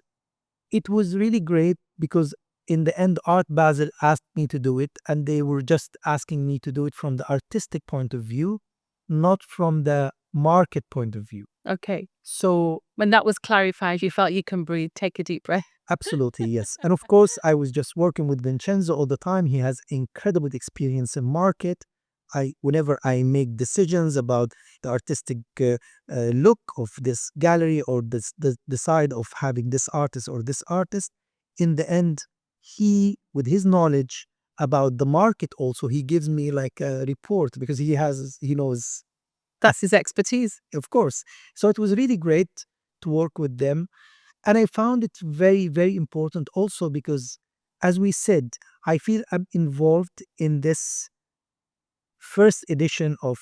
it was really great because in the end, Art Basel asked me to do it, and they were just asking me to do it from the artistic point of view, not from the market point of view. Okay. So When that was clarified, you felt you can breathe, take a deep breath. absolutely, yes. And of course, I was just working with Vincenzo all the time. He has incredible experience in market. Whenever I make decisions about the artistic look of this gallery or the side of having this artist or this artist, in the end, with his knowledge about the market also, he gives me like a report because he knows, That's his expertise. of course. So it was really great to work with them. And I found it very important also because, as we said, I feel I'm involved in this first edition of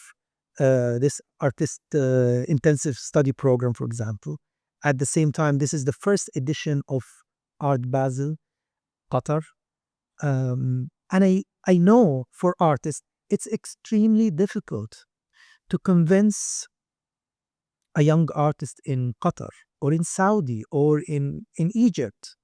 this artist intensive study program, for example. At the same time, this is the first edition of Art Basel Qatar. And I know for artists, it's extremely difficult to convince a young artist in Qatar or in Saudi or in Egypt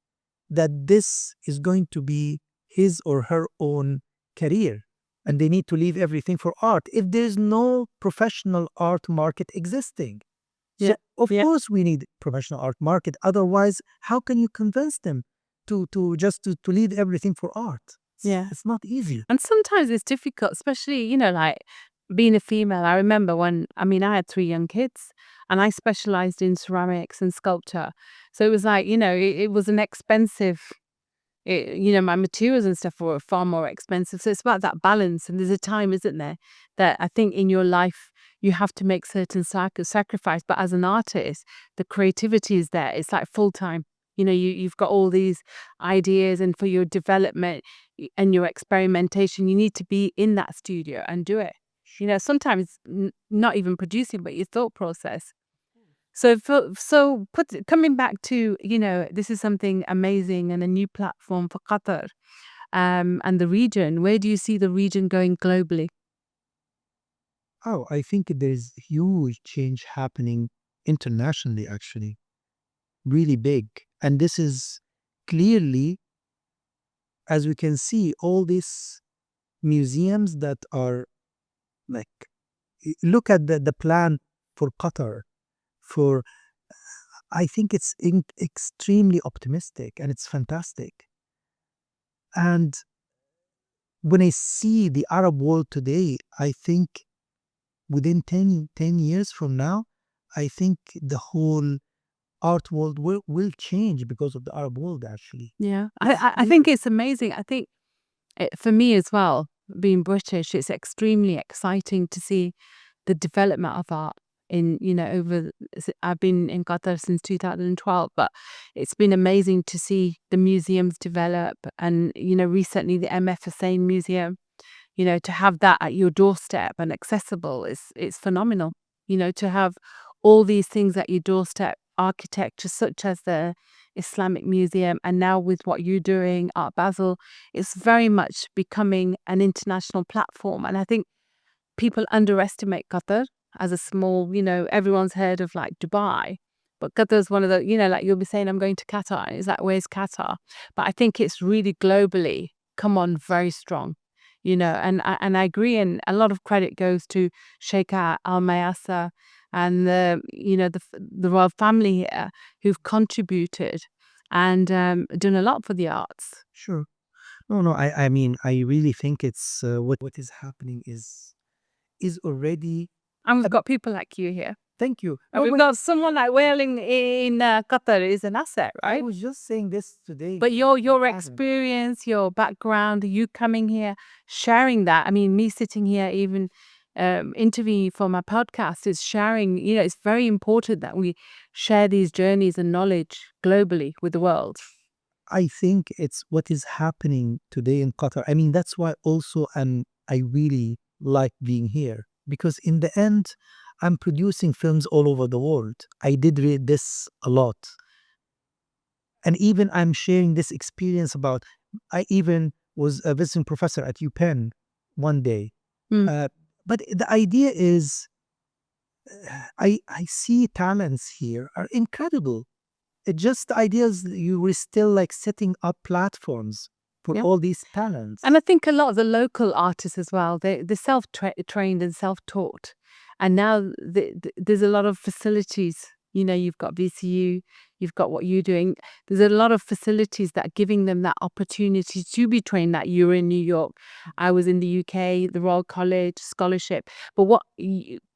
that this is going to be his or her own career and they need to leave everything for art if there's no professional art market existing. So Yeah, of yeah. course we need professional art market. Otherwise, how can you convince them to leave everything for art? Yeah. It's not easy. And sometimes it's difficult, especially, like being a female. I remember I had 3 young kids and I specialized in ceramics and sculpture. So it was like, it was an expensive, my materials and stuff were far more expensive. So it's about that balance. And there's a time, isn't there, that I think in your life you have to make certain sacrifice. But as an artist, the creativity is there. It's like full time. You've got all these ideas, and for your development and your experimentation, you need to be in that studio and do it. Sometimes not even producing, but your thought process. Coming back to, this is something amazing and a new platform for Qatar and the region. Where do you see the region going globally? Oh, I think there's huge change happening internationally, actually, really big. And this is clearly, as we can see, all these museums that are Like, look at the plan for Qatar. For I think it's extremely optimistic and it's fantastic. And when I see the Arab world today, I think within 10 years from now, I think the whole art world will change because of the Arab world, actually. Yeah. I think it's amazing. I think for me as well, being British, it's extremely exciting to see the development of art in, I've been in Qatar since 2012, but it's been amazing to see the museums develop and, recently the MF Hussein Museum, to have that at your doorstep and accessible it's phenomenal. To have all these things at your doorstep, architecture such as the Islamic Museum, and now with what you're doing, Art Basel, it's very much becoming an international platform. And I think people underestimate Qatar as a small, everyone's heard of like Dubai, but Qatar's one of the, like you'll be saying, I'm going to Qatar. Is that where's Qatar? But I think it's really globally come on very strong, and I agree. And a lot of credit goes to Sheikh Al Mayasa and the royal family here who've contributed and done a lot for the arts. Sure. No. I mean, I really think it's what is happening is already. And we've got people like you here. Thank you. And we've got someone like Wael in Qatar is an asset, I right? was just saying this today. But your experience, your background, you coming here, sharing that. I mean, me sitting here, even interviewing you for my podcast, is sharing. It's very important that we share these journeys and knowledge globally with the world. I think it's what is happening today in Qatar. I mean, that's why also I really like being here, because in the end, I'm producing films all over the world. I did read this a lot. And even I'm sharing this experience about, I even was a visiting professor at UPenn one day. But the idea is, I see talents here are incredible. It just the idea is you were still like setting up platforms for Yeah. all these talents. And I think a lot of the local artists as well, they're self-trained and self-taught. And now there's a lot of facilities. You've got VCU, you've got what you're doing. There's a lot of facilities that are giving them that opportunity to be trained. That you were in New York, I was in the UK, the Royal College scholarship. But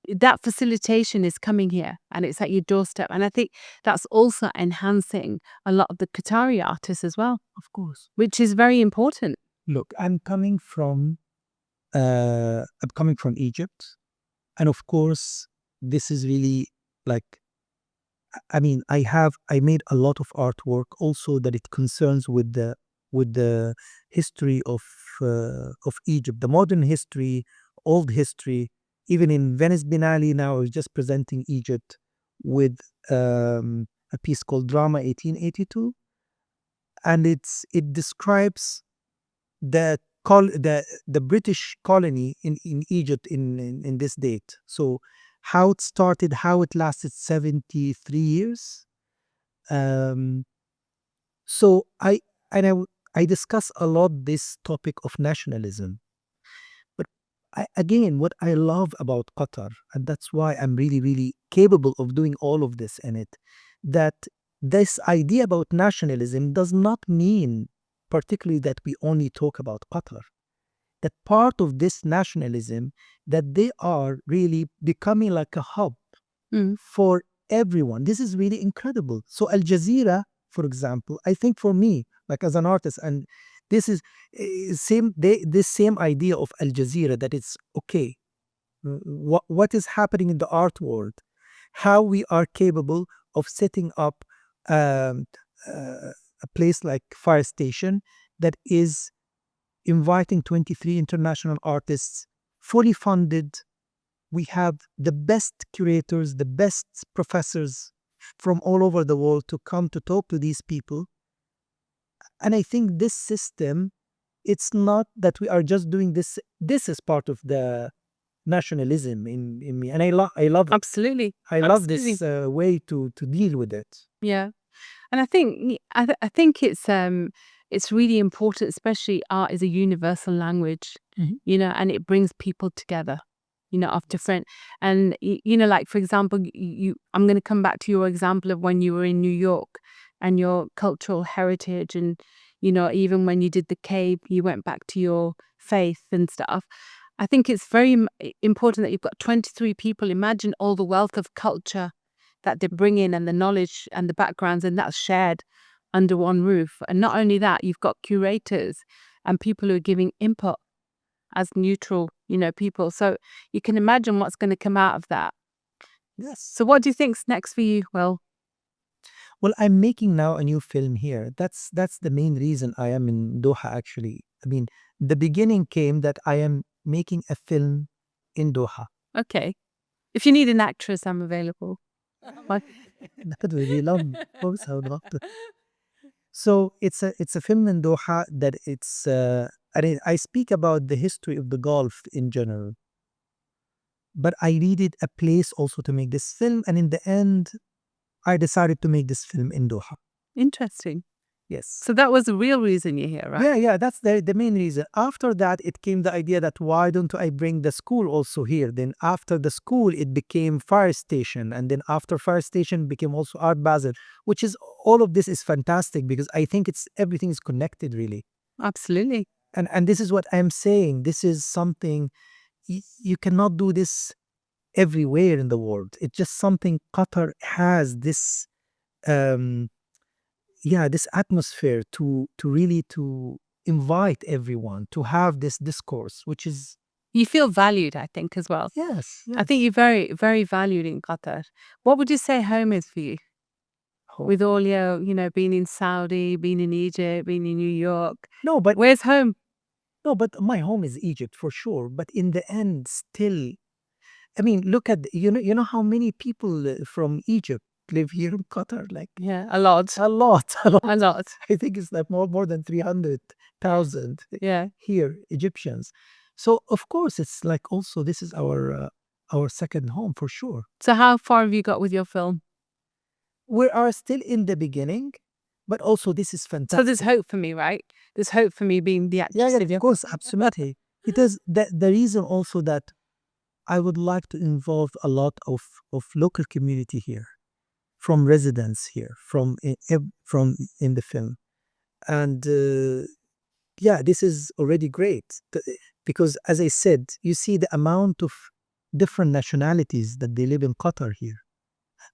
that facilitation is coming here and it's at your doorstep. And I think that's also enhancing a lot of the Qatari artists as well, Of course. which is very important. Look, I'm coming from Egypt, and of course, this is really like, I mean, I made a lot of artwork also that it concerns with the history of Egypt, the modern history, old history. Even in Venice Biennale now, I was just presenting Egypt with a piece called Drama 1882, and it describes the British colony in Egypt in this date. So how it started, how it lasted 73 years. So I discuss a lot this topic of nationalism. But again, what I love about Qatar, and that's why I'm really, really capable of doing all of this in it, that this idea about nationalism does not mean particularly that we only talk about Qatar. That part of this nationalism, that they are really becoming like a hub for everyone. This is really incredible. So Al Jazeera, for example, I think for me, like as an artist, and this is this same idea of Al Jazeera, that it's okay. What is happening in the art world, how we are capable of setting up a place like Fire Station that is inviting 23 international artists, fully funded. We have the best curators, the best professors from all over the world to come to talk to these people. And I think this system, it's not that we are just doing this. This is part of the nationalism in me, and I love it. Absolutely. I love this way to deal with it. Yeah. And I think I think it's really important, especially art is a universal language, and it brings people together. of different, and like for example, I'm going to come back to your example of when you were in New York and your cultural heritage, and even when you did the cave, you went back to your faith and stuff. I think it's very important that you've got 23 people. Imagine all the wealth of culture that they bring in, and the knowledge and the backgrounds, and that's shared under one roof. And not only that, you've got curators and people who are giving input as neutral, people. So you can imagine what's going to come out of that. Yes. So what do you think's next for you? Well, I'm making now a new film here. That's the main reason I am in Doha, actually. I mean, the beginning came that I am making a film in Doha. okay. If you need an actress, I'm available. That would be lovely. Of course, I would love to. So it's a film in Doha that it's I speak about the history of the Gulf in general, but I needed a place also to make this film, and in the end, I decided to make this film in Doha. Interesting. Yes. So that was the real reason you're here, right? Yeah, that's the main reason. After that, it came the idea that why don't I bring the school also here? Then after the school, it became fire station, and then after fire station became also Art Basel, which is all of this is fantastic because I think everything is connected really. Absolutely. And this is what I'm saying. This is something you cannot do this everywhere in the world. It's just something Qatar has this this atmosphere to really to invite everyone to have this discourse, which is You feel valued, I think, as well. yes. I think you're very, very valued in Qatar. What would you say home is for you? Home. With all your, being in Saudi, being in Egypt, being in New York. No, but Where's home? no, but my home is Egypt for sure. But in the end, still, I mean, look at you know how many people from Egypt live here in Qatar? Like Yeah, a lot. a lot, a lot. A lot. I think it's like more than 300,000 Yeah. here Egyptians. So of course, it's like also this is our second home for sure. So how far have you got with your film? We are still in the beginning, but also this is fantastic. So there's hope for me, right? There's hope for me being the actress. Yeah, of course, absolutely. Because the reason also that I would like to involve a lot of local community here, from residents here, from in the film, and this is already great because, as I said, you see the amount of different nationalities that they live in Qatar here,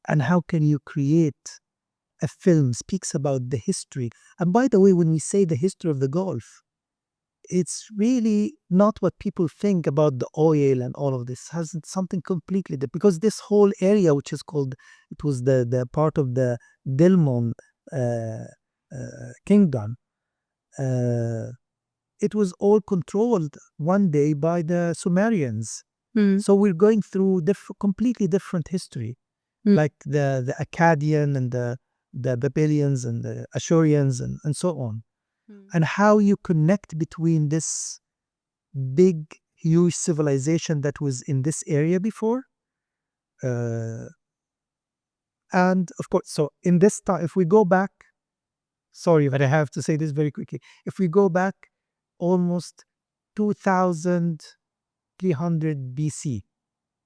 and how can you create a film speaks about the history. And by the way, when we say the history of the Gulf, it's really not what people think about the oil and all of this. Has something completely different because this whole area, which is called, it was the part of the Delmon kingdom. It was all controlled one day by the Sumerians. So we're going through completely different history, like the Akkadian and the Babylonians and the Ashurians and so on. And how you connect between this big, huge civilization that was in this area before. And of course, so in this time, if we go back, sorry, but I have to say this very quickly. If we go back almost 2300 BC,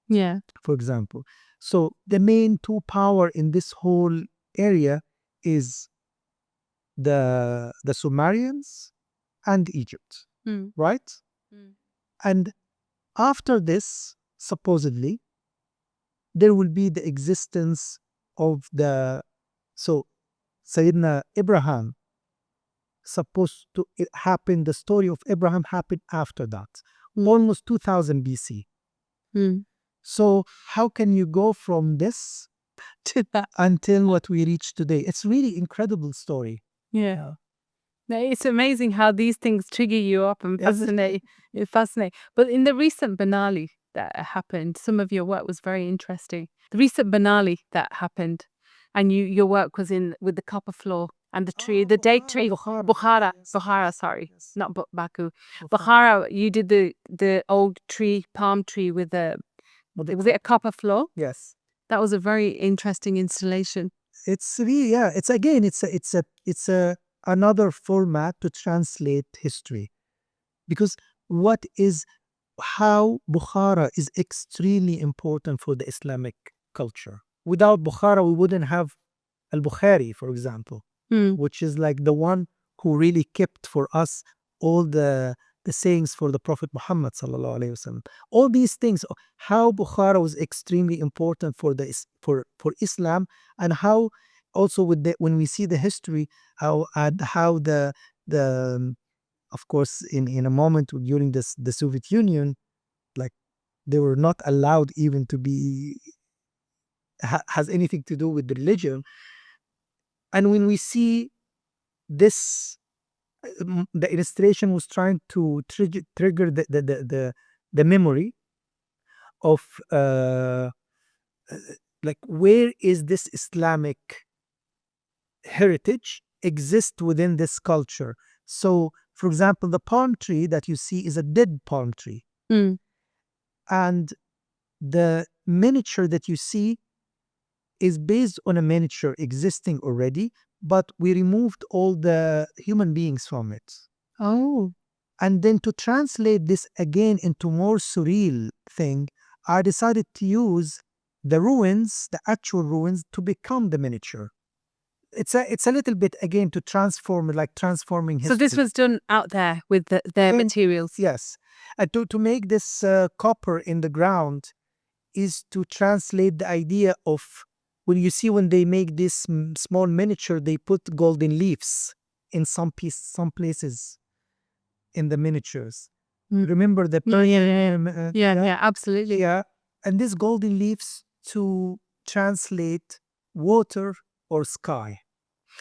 Yeah. for example. So the main two power in this whole area is the Sumerians and Egypt, right? And after this, supposedly, there will be the existence of so Sayyidina Abraham, supposed to happen, the story of Abraham happened after that, almost 2000 BC. So how can you go from this to that until what we reach today? It's really incredible story. Yeah. It's amazing how these things trigger you up and fascinate. It's fascinating. But in the recent Banali that happened, some of your work was very interesting. The recent Banali that happened, and your work was with the copper floor and the tree, the date tree, Bukhara, sorry, not Baku. Bukhara, you did the old tree, palm tree with was it a copper floor? Yes. That was a very interesting installation. It's really, it's again, it's a another format to translate history, because what is how Bukhara is extremely important for the Islamic culture. Without Bukhara, we wouldn't have Al-Bukhari, for example, which is like the one who really kept for us all the sayings for the Prophet Muhammad sallallahu alaihi wasallam. All these things, how Bukhara was extremely important for for Islam, and how also with when we see the history, how the of course in a moment during the Soviet Union, like they were not allowed even to be has anything to do with the religion. And when we see this, the illustration was trying to trigger the memory of like where is this Islamic heritage exist within this culture. So, for example, the palm tree that you see is a dead palm tree, and the miniature that you see is based on a miniature existing already, but we removed all the human beings from it. Oh. And then to translate this again into more surreal thing, I decided to use the ruins, the actual ruins, to become the miniature. It's a little bit again to transform, like transforming history. So this was done out there with their materials. Yes, and to make this copper in the ground is to translate the idea of when you see when they make this small miniature, they put golden leaves in some places in the miniatures. Remember the yeah, absolutely. yeah, and these golden leaves to translate water or sky.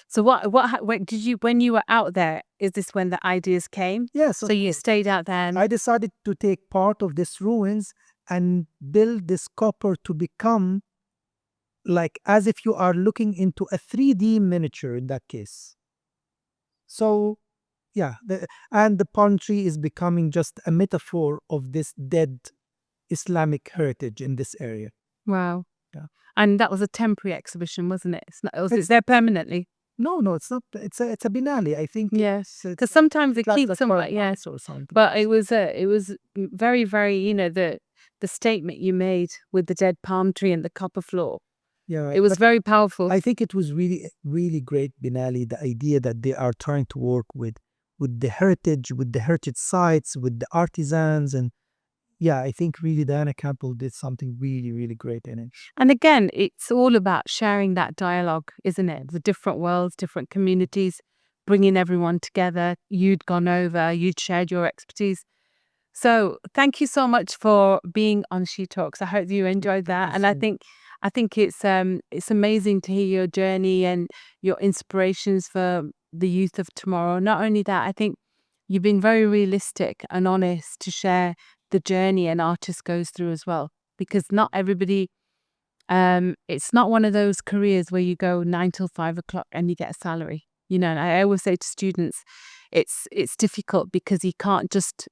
So what did you, when you were out there, is this when the ideas came? Yes. So you stayed out there and I decided to take part of these ruins and build this copper to become like as if you are looking into a 3D miniature in that case. So yeah, and the palm tree is becoming just a metaphor of this dead Islamic heritage in this area. wow. Yeah. And that was a temporary exhibition, wasn't it? It's not, it's there permanently. No, it's not. It's a Binali, I think. Yes, because sometimes it keeps some. like Yes, or something. but it was very, very, the statement you made with the dead palm tree and the copper floor. Yeah, It was very powerful. I think it was really, really great, Binali, the idea that they are trying to work with the heritage, with the heritage sites, with the artisans, and yeah, I think really Diana Campbell did something really, really great in it. And again, it's all about sharing that dialogue, isn't it? The different worlds, different communities, bringing everyone together. You'd gone over, you'd shared your expertise. So thank you so much for being on She Talks. I hope you enjoyed that. And I think it's amazing to hear your journey and your inspirations for the youth of tomorrow. Not only that, I think you've been very realistic and honest to share the journey an artist goes through as well. Because not everybody, it's not one of those careers where you go 9 till 5 o'clock and you get a salary. And I always say to students, it's difficult because you can't just,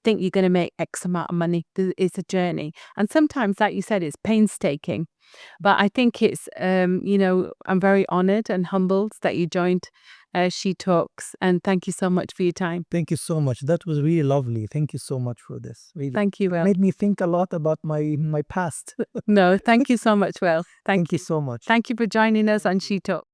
think you're going to make X amount of money. It's a journey. And sometimes, like you said, it's painstaking. But I think it's, I'm very honored and humbled that you joined She Talks. And thank you so much for your time. Thank you so much. That was really lovely. Thank you so much for this. Really. Thank you, Will. Made me think a lot about my past. No, thank you so much, Will. Thank you so much. Thank you for joining us on She Talks.